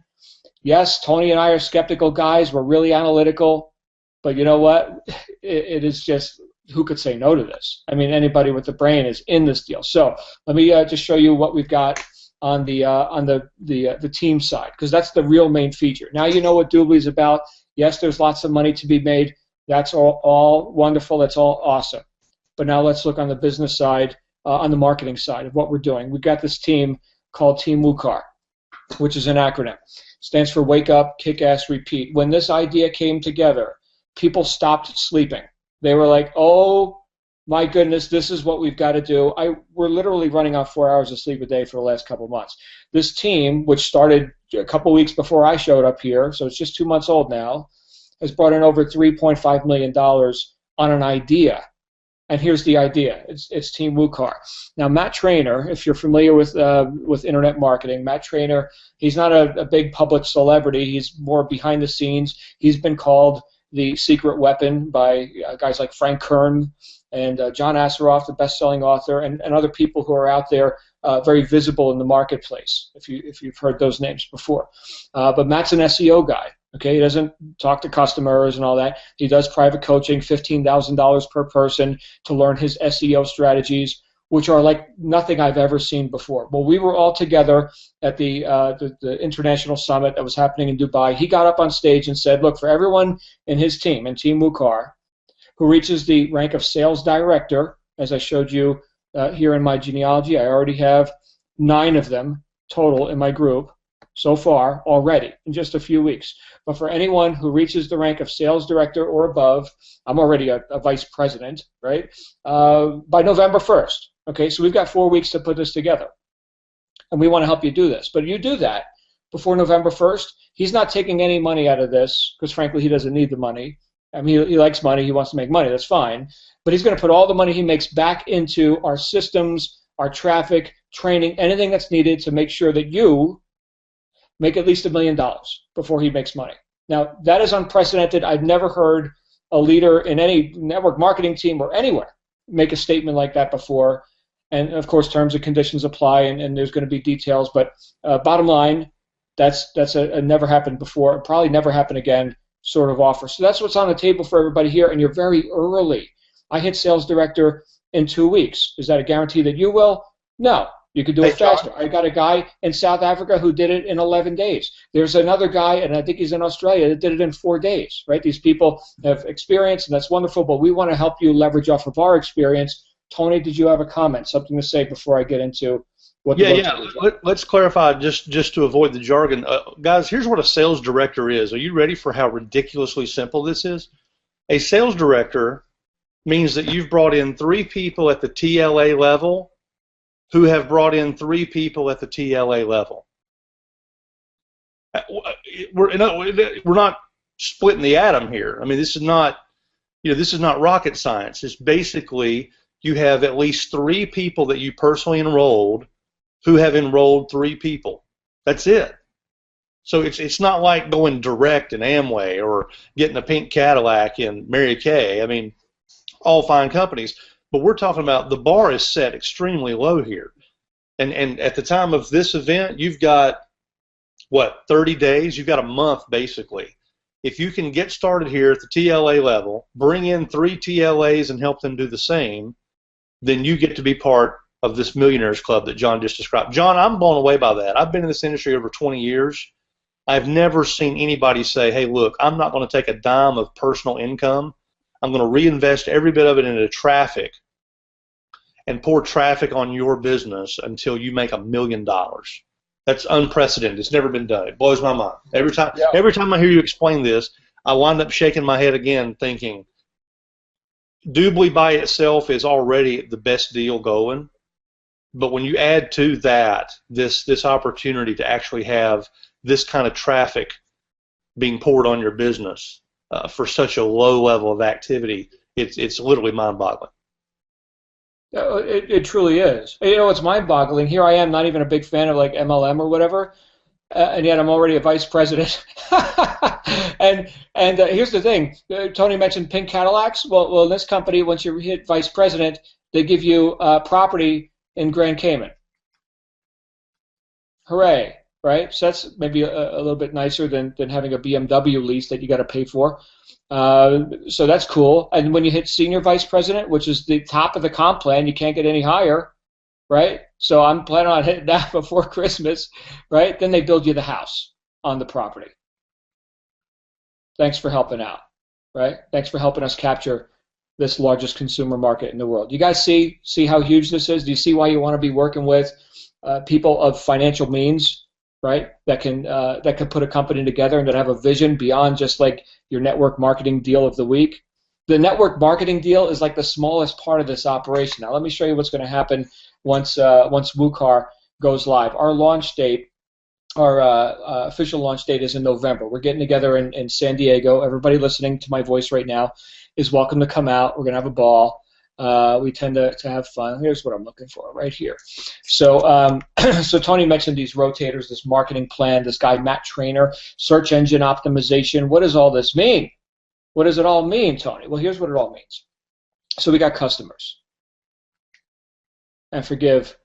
Yes, Tony and I are skeptical guys. We're really analytical. But you know what? It is just, who could say no to this? I mean, anybody with a brain is in this deal. So let me just show you what we've got on the team side, because that's the real main feature. Now you know what DubLi is about. Yes, there's lots of money to be made. That's all wonderful. That's all awesome. But now let's look on the business side, on the marketing side of what we're doing. We've got this team called Team WUKAR, which is an acronym. Stands for Wake Up, Kick Ass, Repeat. When this idea came together, people stopped sleeping. They were like, oh my goodness, this is what we've got to do. We're literally running on 4 hours of sleep a day for the last couple of months. This team, which started a couple weeks before I showed up here, so it's just 2 months old now, has brought in over $3.5 million on an idea. And here's the idea. It's Team WUKAR. Now, Matt Trainer, if you're familiar with internet marketing, Matt Trainer, he's not a big public celebrity. He's more behind the scenes. He's been called the secret weapon by guys like Frank Kern and John Asseroff, the best-selling author, and other people who are out there very visible in the marketplace, if you've heard those names before. But Matt's an SEO guy. Okay, he doesn't talk to customers and all that. He does private coaching, $15,000 per person to learn his SEO strategies, which are like nothing I've ever seen before. Well, we were all together at the international summit that was happening in Dubai. He got up on stage and said, look, for everyone in his team, in Team WUKAR, who reaches the rank of sales director, as I showed you here in my genealogy, I already have 9 of them total in my group so far already in just a few weeks. But for anyone who reaches the rank of sales director or above, I'm already a vice president, right, by November 1st. Okay, so we've got 4 weeks to put this together. And we want to help you do this. But you do that before November 1st, he's not taking any money out of this because, frankly, he doesn't need the money. I mean, he likes money. He wants to make money. That's fine. But he's going to put all the money he makes back into our systems, our traffic, training, anything that's needed to make sure that you make at least $1 million before he makes money. Now, that is unprecedented. I've never heard a leader in any network marketing team or anywhere make a statement like that before. And, of course, terms and conditions apply, and there's going to be details. But bottom line, that's a never happened before, probably never happen again sort of offer. So that's what's on the table for everybody here, and you're very early. I hit sales director in 2 weeks. Is that a guarantee that you will? No. You could do it faster. I got a guy in South Africa who did it in 11 days. There's another guy, and I think he's in Australia, that did it in 4 days, right? These people have experience, and that's wonderful, but we want to help you leverage off of our experience. Tony, did you have a comment, something to say before I get into what the Let's clarify just to avoid the jargon. Guys, here's what a sales director is. Are you ready for how ridiculously simple this is? A sales director means that you've brought in 3 people at the TLA level who have brought in 3 people at the TLA level. We're not splitting the atom here. I mean, this is not rocket science. It's basically you have at least 3 people that you personally enrolled who have enrolled 3 people. That's it. So it's not like going direct in Amway or getting a pink Cadillac in Mary Kay. I mean, all fine companies. But we're talking about the bar is set extremely low here. And at the time of this event, you've got, 30 days? You've got a month, basically. If you can get started here at the TLA level, bring in 3 TLAs and help them do the same, then you get to be part of this Millionaires Club that John just described. John, I'm blown away by that. I've been in this industry over 20 years. I've never seen anybody say, hey, look, I'm not going to take a dime of personal income. I'm going to reinvest every bit of it into traffic and pour traffic on your business until you make $1 million. That's unprecedented. It's never been done. It blows my mind. Every time I hear you explain this, I wind up shaking my head again thinking, DubLi by itself is already the best deal going, but when you add to that this opportunity to actually have this kind of traffic being poured on your business for such a low level of activity, it's literally mind-boggling. It truly is. You know, it's mind-boggling. Here I am, not even a big fan of like MLM or whatever, and yet I'm already a vice president. And here's the thing. Tony mentioned pink Cadillacs. Well, in this company, once you hit vice president, they give you property in Grand Cayman. Hooray, right? So that's maybe a little bit nicer than having a BMW lease that you got to pay for. So that's cool. And when you hit senior vice president, which is the top of the comp plan, you can't get any higher, right? So I'm planning on hitting that before Christmas, right? Then they build you the house on the property. Thanks for helping out, right? Thanks for helping us capture this largest consumer market in the world. You guys see how huge this is? Do you see why you want to be working with people of financial means, right? That can put a company together and that have a vision beyond just like your network marketing deal of the week. The network marketing deal is like the smallest part of this operation. Now let me show you what's going to happen once WUKAR goes live. Our launch date, our official launch date is in November. We're getting together in San Diego. Everybody listening to my voice right now is welcome to come out. We're going to have a ball. We tend to have fun. Here's what I'm looking for right here. So, so Tony mentioned these rotators, this marketing plan, this guy, Matt Trainer, search engine optimization. What does all this mean? What does it all mean, Tony? Well, here's what it all means. So we got customers. And forgive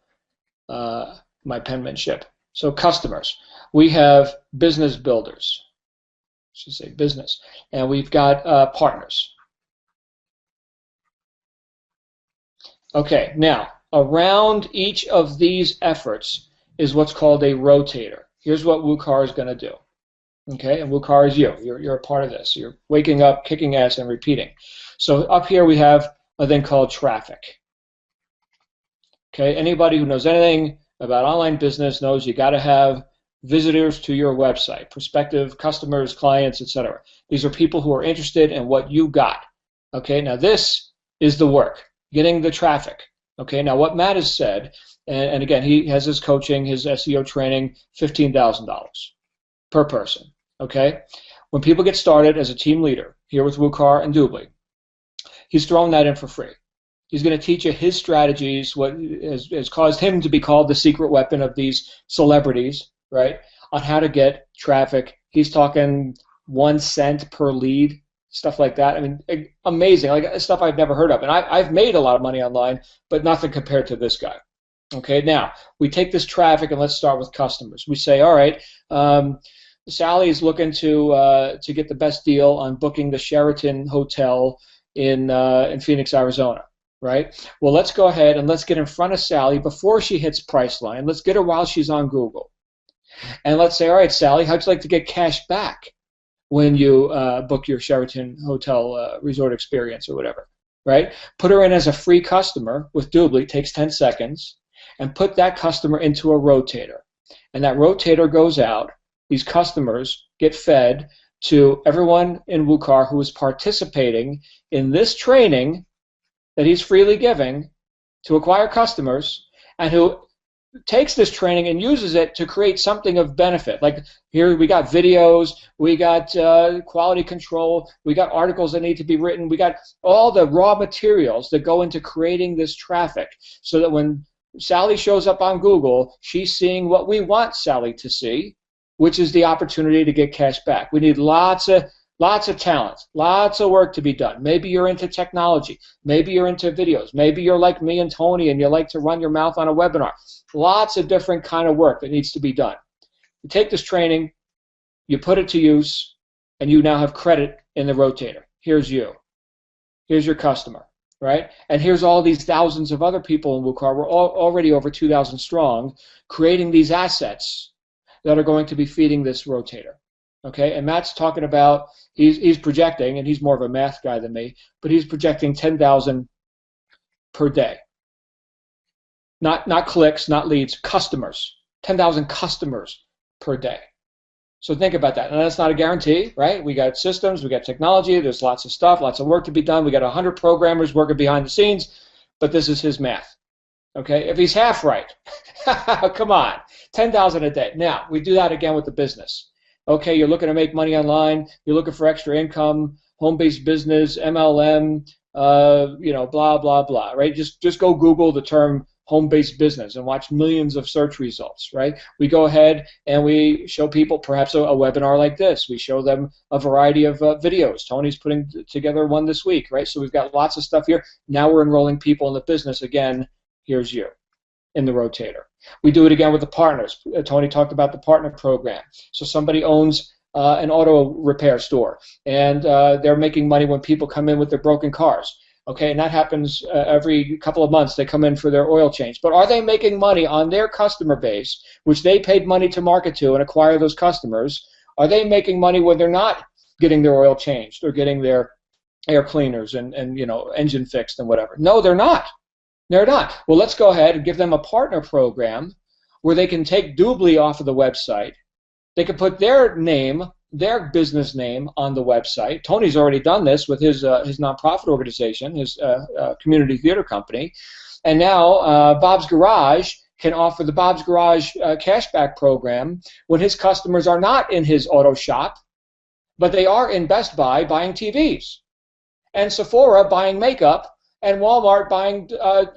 my penmanship. So customers. We have business builders. I should say business. And we've got partners. Okay, now, around each of these efforts is what's called a rotator. Here's what WUKAR is going to do. Okay, and WUKAR is you. You're a part of this. You're waking up, kicking ass, and repeating. So up here we have a thing called traffic. Okay, anybody who knows anything about online business knows you got to have visitors to your website, prospective customers, clients, etc. These are people who are interested in what you got. Okay, now this is the work. Getting the traffic. Okay, now what Matt has said, and again, he has his coaching, his SEO training, $15,000 per person. Okay, when people get started as a team leader here with WUKAR and DubLi, he's throwing that in for free. He's going to teach you his strategies, what has caused him to be called the secret weapon of these celebrities, right, on how to get traffic. He's talking 1 cent per lead. Stuff like that. I mean, amazing, like stuff I've never heard of. And I've made a lot of money online, but nothing compared to this guy. Okay, now we take this traffic and let's start with customers. We say, all right, Sally is looking to get the best deal on booking the Sheraton Hotel in Phoenix, Arizona. Right? Well, let's go ahead and let's get in front of Sally before she hits Priceline. Let's get her while she's on Google. And let's say, all right, Sally, how'd you like to get cash back when you book your Sheraton Hotel resort experience or whatever, right? Put her in as a free customer with DubLi, takes 10 seconds, and put that customer into a rotator. And that rotator goes out. These customers get fed to everyone in WUKAR who is participating in this training that he's freely giving to acquire customers and who takes this training and uses it to create something of benefit. Like here we got videos, we got quality control, we got articles that need to be written, we got all the raw materials that go into creating this traffic so that when Sally shows up on Google, she's seeing what we want Sally to see, which is the opportunity to get cash back. We need lots of talent, lots of work to be done. Maybe you're into technology. Maybe you're into videos. Maybe you're like me and Tony and you like to run your mouth on a webinar. Lots of different kind of work that needs to be done. You take this training, you put it to use, and you now have credit in the rotator. Here's you. Here's your customer, right? And here's all these thousands of other people in WUKAR. We're already over 2,000 strong, creating these assets that are going to be feeding this rotator. Okay, and Matt's talking about, he's projecting, and he's more of a math guy than me, but he's projecting 10,000 per day. Not clicks, not leads, customers. 10,000 customers per day. So think about that. And that's not a guarantee, right? We got systems, we got technology, there's lots of stuff, lots of work to be done. We got 100 programmers working behind the scenes, but this is his math. Okay, if he's half right, come on, 10,000 a day. Now, we do that again with the business. Okay, you're looking to make money online, you're looking for extra income, home-based business, MLM, blah, blah, blah, right? Just go Google the term home-based business and watch millions of search results, right? We go ahead and we show people perhaps a webinar like this. We show them a variety of videos. Tony's putting together one this week, right? So we've got lots of stuff here. Now we're enrolling people in the business. Again, here's you in the rotator. We do it again with the partners. Tony talked about the partner program. So somebody owns an auto repair store, and they're making money when people come in with their broken cars. Okay, and that happens every couple of months. They come in for their oil change. But are they making money on their customer base, which they paid money to market to and acquire those customers? Are they making money when they're not getting their oil changed or getting their air cleaners and engine fixed and whatever? No, they're not. They're not. Well, let's go ahead and give them a partner program where they can take DubLi off of the website. They can put their name, their business name on the website. Tony's already done this with his nonprofit organization, his community theater company. And now Bob's Garage can offer the Bob's Garage cashback program when his customers are not in his auto shop, but they are in Best Buy buying TVs, and Sephora buying makeup, and Walmart buying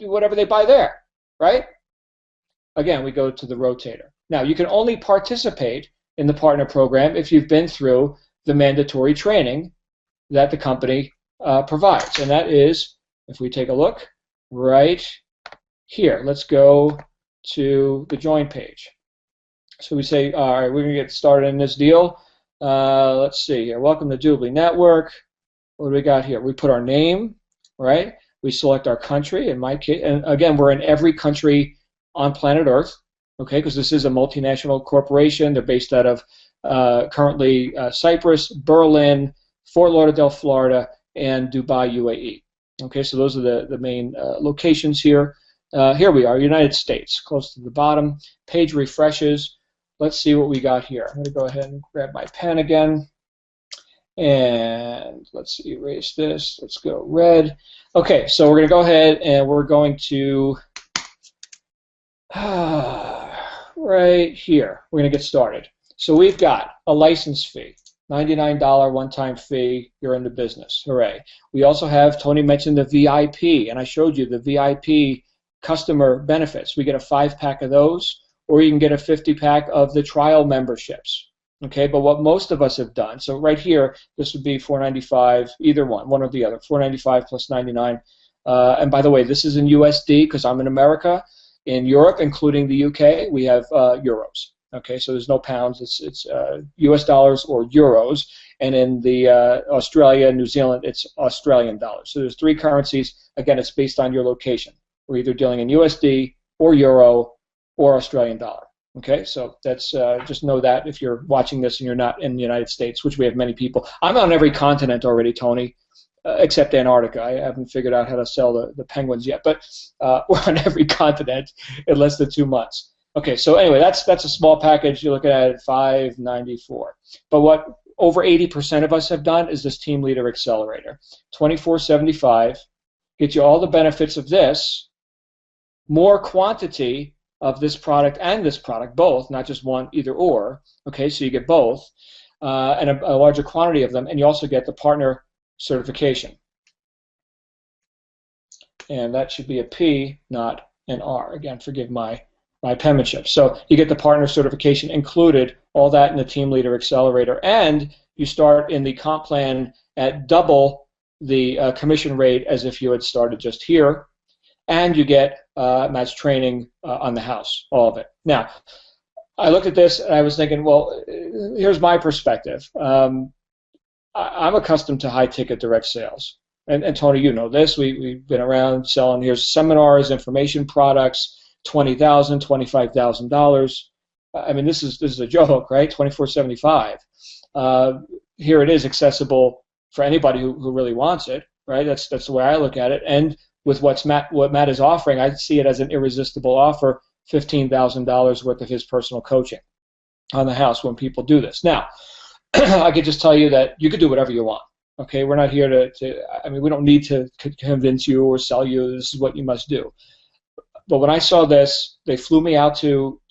whatever they buy there, right? Again, we go to the rotator. Now, you can only participate in the partner program if you've been through the mandatory training that the company provides. And that is, if we take a look right here, let's go to the join page. So we say, all right, we're going to get started in this deal. Let's see here. Welcome to DubLi Network. What do we got here? We put our name, right? We select our country. In my case, and again, we're in every country on planet Earth. Okay, because this is a multinational corporation. They're based out of currently Cyprus, Berlin, Fort Lauderdale, Florida, and Dubai, UAE. Okay, so those are the main locations here. Here we are, United States, close to the bottom. Page refreshes. Let's see what we got here. I'm going to go ahead and grab my pen again. And let's see, erase this. Let's go red. Okay, so we're going to go ahead and we're going to... right here, we're going to get started. So we've got a license fee, $99 one-time fee, you're in the business, hooray. We also have, Tony mentioned the VIP, and I showed you the VIP customer benefits. We get a 5-pack of those, or you can get a 50-pack of the trial memberships. Okay, but what most of us have done, so right here, this would be $495, either one or the other, $495 plus $99. And by the way, this is in USD because I'm in America. In Europe, including the UK, we have euros. Okay, so there's no pounds. It's US dollars or euros. And in the Australia, New Zealand, it's Australian dollars. So there's 3 currencies. Again, it's based on your location. We're either dealing in USD or euro or Australian dollar. Okay, so that's just know that if you're watching this and you're not in the United States, which we have many people. I'm on every continent already, Tony. Except Antarctica. I haven't figured out how to sell the penguins yet, but we're on every continent in less than 2 months. Okay, so anyway, that's a small package. You're looking at $594. But what over 80% of us have done is this Team Leader Accelerator. $24.75 gets you all the benefits of this, more quantity of this product and this product, both, not just one, either or. Okay, so you get both, and a larger quantity of them, and you also get the partner certification. And that should be a P, not an R. Again, forgive my penmanship. So you get the partner certification included, all that in the Team Leader Accelerator, and you start in the comp plan at double the commission rate as if you had started just here, and you get match training on the house, all of it. Now, I looked at this and I was thinking, well, here's my perspective. I'm accustomed to high-ticket direct sales. And Tony, you know this. We've been around selling, here's seminars, information products, $20,000, $25,000. I mean, this is a joke, right? $24.75. Here it is accessible for anybody who really wants it, right? That's the way I look at it. And with what Matt is offering, I see it as an irresistible offer, $15,000 worth of his personal coaching on the house when people do this. Now, I could just tell you that you could do whatever you want. Okay, we're not here I mean, we don't need to convince you or sell you this is what you must do. But when I saw this, they flew me out to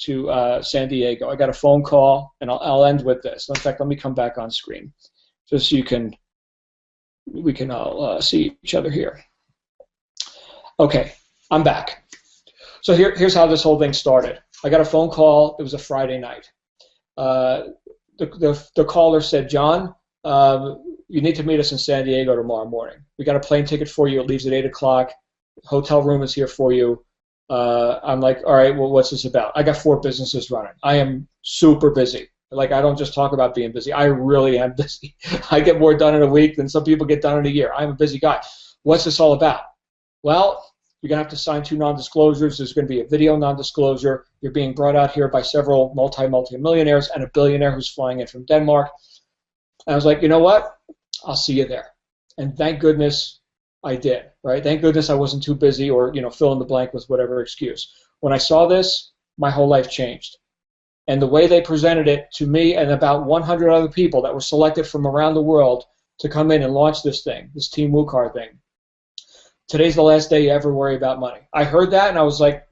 San Diego. I got a phone call, and I'll end with this. In fact, let me come back on screen just so you can we can all see each other here. Okay, I'm back. So here's how this whole thing started. I got a phone call. It was a Friday night. The caller said, John, you need to meet us in San Diego tomorrow morning. We got a plane ticket for you. It leaves at 8 o'clock. Hotel room is here for you. I'm like, all right, well, what's this about? I got 4 businesses running. I am super busy. Like, I don't just talk about being busy. I really am busy. I get more done in a week than some people get done in a year. I'm a busy guy. What's this all about? Well, you're going to have to sign 2 non-disclosures. There's going to be a video non-disclosure. You're being brought out here by several multi-millionaires and a billionaire who's flying in from Denmark. And I was like, you know what? I'll see you there. And thank goodness I did, right? Thank goodness I wasn't too busy or, fill in the blank with whatever excuse. When I saw this, my whole life changed. And the way they presented it to me and about 100 other people that were selected from around the world to come in and launch this thing, this Team WUKAR thing, today's the last day you ever worry about money. I heard that and I was like,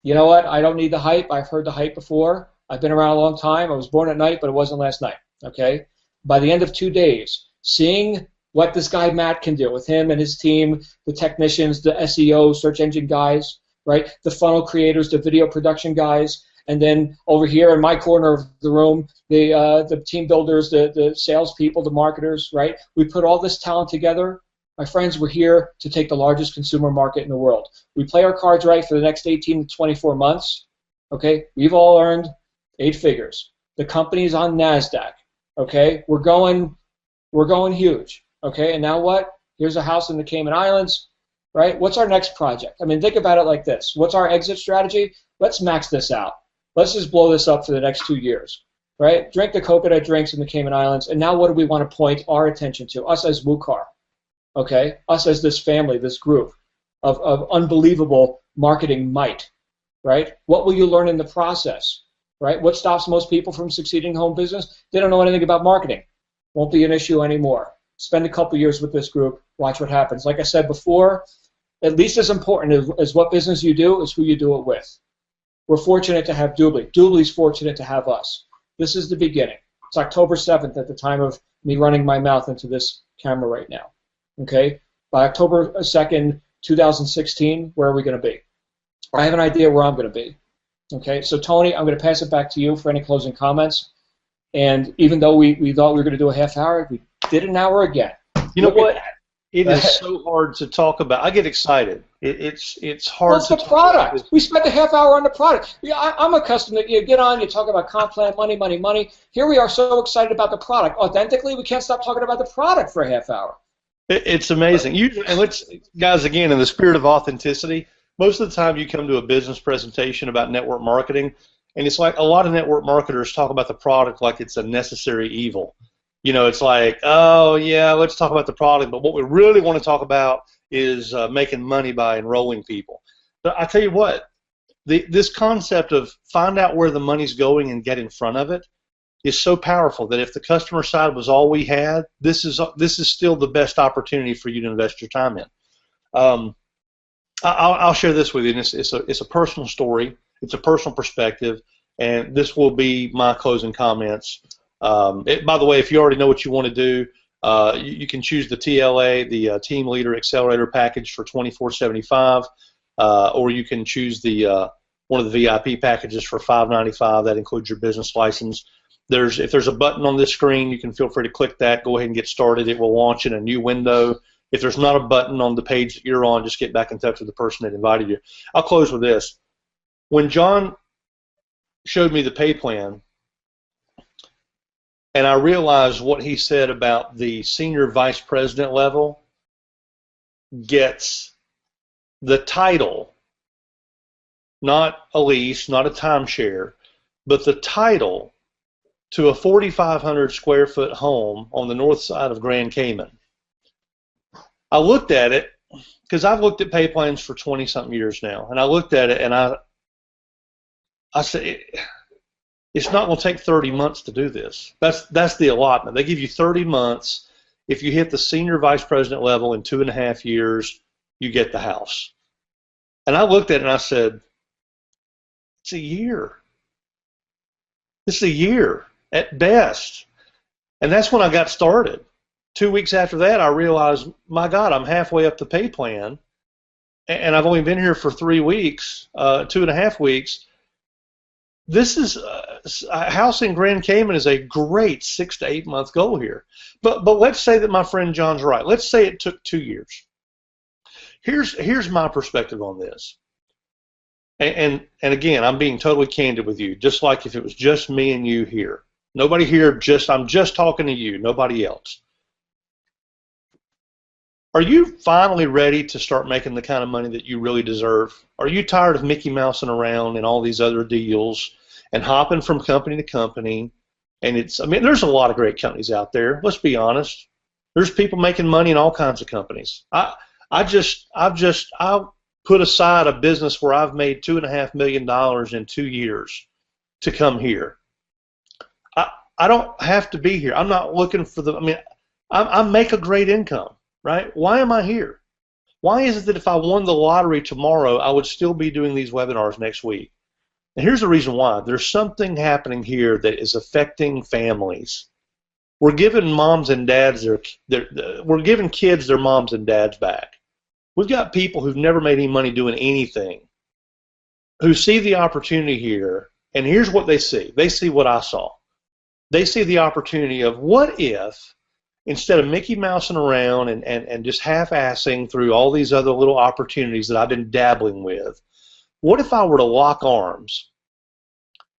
you know what? I don't need the hype. I've heard the hype before. I've been around a long time. I was born at night, but it wasn't last night. Okay? By the end of 2 days, seeing what this guy Matt can do with him and his team, the technicians, the SEO, search engine guys, right? The funnel creators, the video production guys, and then over here in my corner of the room, the team builders, the salespeople, the marketers, right? We put all this talent together. My friends, we're here to take the largest consumer market in the world. We play our cards right for the next 18 to 24 months. Okay, we've all earned 8 figures. The company's on NASDAQ. Okay, we're going huge. Okay, and now what? Here's a house in the Cayman Islands, right? What's our next project? I mean, think about it like this. What's our exit strategy? Let's max this out. Let's just blow this up for the next 2 years, right? Drink the coconut drinks in the Cayman Islands, and now what do we want to point our attention to? Us as WUKAR, okay? Us as this family, this group of unbelievable marketing might, right? What will you learn in the process, right? What stops most people from succeeding in home business? They don't know anything about marketing. Won't be an issue anymore. Spend a couple years with this group, watch what happens. Like I said before, at least as important as what business you do is who you do it with. We're fortunate to have DubLi. DubLi's fortunate to have us. This is the beginning. It's October 7th at the time of me running my mouth into this camera right now. Okay? By October 2nd, 2016, where are we going to be? I have an idea where I'm going to be. Okay? So, Tony, I'm going to pass it back to you for any closing comments. And even though we thought we were going to do a half hour, we did an hour again. You know what? It is so hard to talk about. I get excited. It's hard to talk about. Well, it's the product. We spent a half hour on the product. Yeah, I'm accustomed to you get on, you talk about comp plan, money. Here we are so excited about the product. Authentically, we can't stop talking about the product for a half hour. It's amazing. And let's, guys, again, in the spirit of authenticity, most of the time you come to a business presentation about network marketing, and it's like a lot of network marketers talk about the product like it's a necessary evil. It's like, oh, yeah, let's talk about the product, but what we really want to talk about is making money by enrolling people. But I tell you what, this concept of find out where the money's going and get in front of it is so powerful that if the customer side was all we had, this is still the best opportunity for you to invest your time in. I'll share this with you. And it's a personal story. It's a personal perspective, and this will be my closing comments. By the way, if you already know what you want to do, you can choose the TLA, the Team Leader Accelerator package for $24.75, or you can choose the one of the VIP packages for $5.95. That includes your business license. If there's a button on this screen, you can feel free to click that. Go ahead and get started. It will launch in a new window. If there's not a button on the page that you're on, just get back in touch with the person that invited you. I'll close with this. When John showed me the pay plan, and I realized what he said about the senior vice president level gets the title, not a lease, not a timeshare, but the title to a 4,500 square foot home on the north side of Grand Cayman. I looked at it because I've looked at pay plans for 20-something years now, and I looked at it and I said, it's not going to take 30 months to do this. That's the allotment. They give you 30 months. If you hit the senior vice president level in 2.5 years, you get the house. And I looked at it and I said, it's a year. It's a year at best. And that's when I got started. 2 weeks after that, I realized, my God, I'm halfway up the pay plan, and I've only been here for 3 weeks, 2.5 weeks. This is a house in Grand Cayman is a great 6 to 8 month goal here. But let's say that my friend John's right. Let's say it took 2 years. Here's my perspective on this. And again, I'm being totally candid with you, just like if it was just me and you here. Nobody here, I'm just talking to you, nobody else. Are you finally ready to start making the kind of money that you really deserve? Are you tired of Mickey Mousing around and all these other deals and hopping from company to company? And there's a lot of great companies out there. Let's be honest. There's people making money in all kinds of companies. I've put aside a business where I've made $2.5 million in 2 years to come here. I don't have to be here. I'm not looking for I make a great income, right? Why am I here? Why is it that if I won the lottery tomorrow, I would still be doing these webinars next week? And here's the reason why. There's something happening here that is affecting families. We're giving moms and dads we're giving kids their moms and dads back. We've got people who've never made any money doing anything, who see the opportunity here, and here's what they see. They see what I saw. They see the opportunity of, what if, instead of Mickey Mousing around and just half-assing through all these other little opportunities that I've been dabbling with, what if I were to lock arms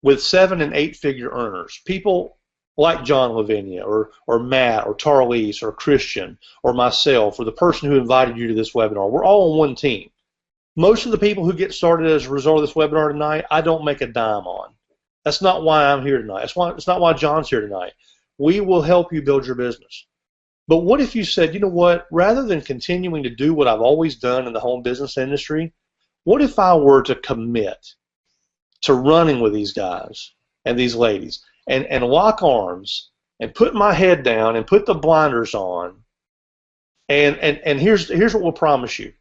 with 7- and 8-figure earners, people like John Lavinia or Matt or Tarlise or Christian or myself or the person who invited you to this webinar? We're all on one team. Most of the people who get started as a result of this webinar tonight, I don't make a dime on. That's not why I'm here tonight. It's not why John's here tonight. We will help you build your business. But what if you said, you know what, rather than continuing to do what I've always done in the home business industry, what if I were to commit to running with these guys and these ladies and lock arms and put my head down and put the blinders on, and here's what we'll promise you.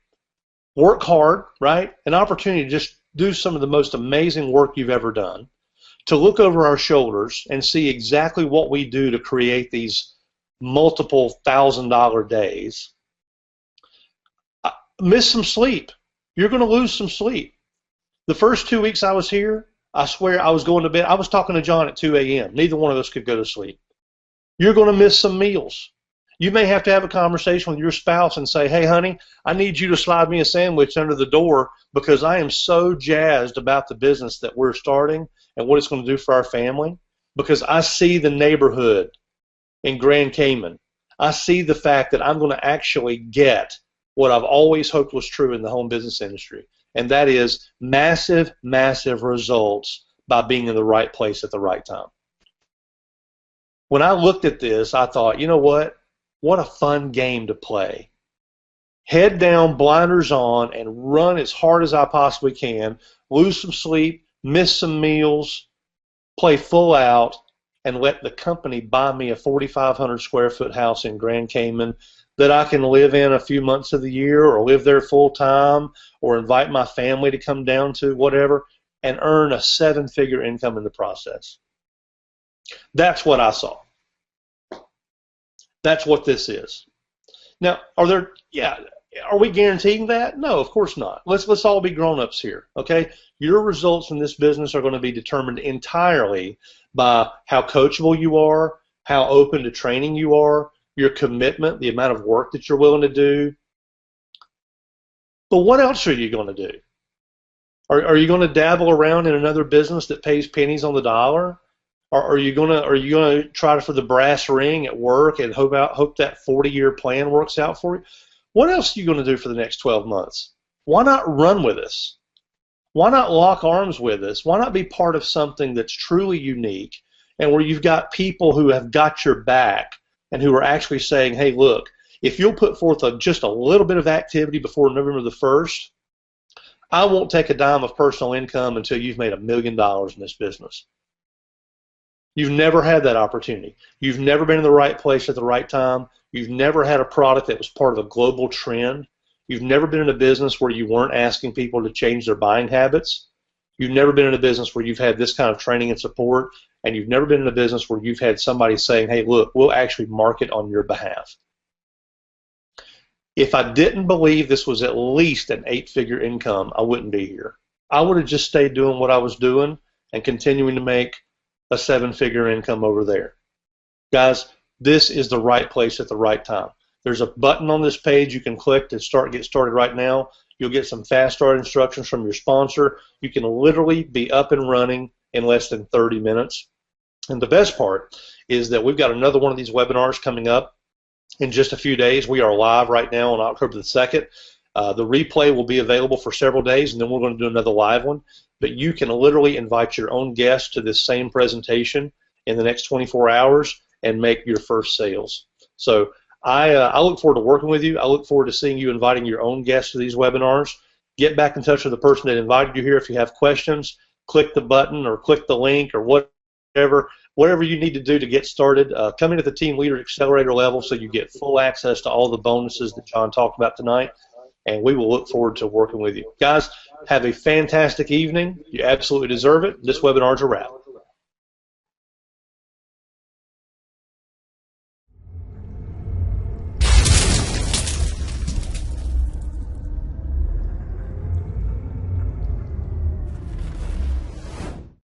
Work hard, right? An opportunity to just do some of the most amazing work you've ever done, to look over our shoulders and see exactly what we do to create these multiple $1,000 days. Miss some sleep. You're going to lose some sleep. The first 2 weeks I was here, I swear I was going to bed. I was talking to John at 2 a.m. Neither one of us could go to sleep. You're going to miss some meals. You may have to have a conversation with your spouse and say, hey, honey, I need you to slide me a sandwich under the door because I am so jazzed about the business that we're starting and what it's going to do for our family, because I see the neighborhood in Grand Cayman. I see the fact that I'm going to actually get what I've always hoped was true in the home business industry, and that is massive, massive results by being in the right place at the right time. When I looked at this, I thought, you know what? What a fun game to play. Head down, blinders on, and run as hard as I possibly can, lose some sleep, miss some meals, play full out, and let the company buy me a 4,500 square foot house in Grand Cayman that I can live in a few months of the year, or live there full time, or invite my family to come down to, whatever, and earn a 7-figure income in the process. That's what I saw. That's what this is. Now, are we guaranteeing that? No, of course not. Let's all be grown-ups here, okay? Your results in this business are going to be determined entirely by how coachable you are, how open to training you are, your commitment, the amount of work that you're willing to do. But what else are you going to do? Are you going to dabble around in another business that pays pennies on the dollar? Or are you going to try for the brass ring at work and hope that 40-year plan works out for you? What else are you going to do for the next 12 months? Why not run with us? Why not lock arms with us? Why not be part of something that's truly unique and where you've got people who have got your back and who are actually saying, hey, look, if you'll put forth just a little bit of activity before November the 1st, I won't take a dime of personal income until you've made $1 million in this business. You've never had that opportunity. You've never been in the right place at the right time. You've never had a product that was part of a global trend. You've never been in a business where you weren't asking people to change their buying habits. You've never been in a business where you've had this kind of training and support. and you've never been in a business where you've had somebody saying, hey, look, we'll actually market on your behalf. If I didn't believe this was at least an 8-figure income, I wouldn't be here. I would have just stayed doing what I was doing and continuing to make a 7-figure income over there. Guys, this is the right place at the right time. There's a button on this page you can click to get started right now. You'll get some fast start instructions from your sponsor. You can literally be up and running in less than 30 minutes. And the best part is that we've got another one of these webinars coming up in just a few days. We are live right now on October the 2nd. The replay will be available for several days, and then we're going to do another live one. But you can literally invite your own guests to this same presentation in the next 24 hours and make your first sales. So I look forward to working with you. I look forward to seeing you inviting your own guests to these webinars. Get back in touch with the person that invited you here if you have questions. Click the button or click the link or whatever you need to do to get started. Come into the Team Leader Accelerator level so you get full access to all the bonuses that John talked about tonight, and we will look forward to working with you. Guys, have a fantastic evening. You absolutely deserve it. This webinar's a wrap.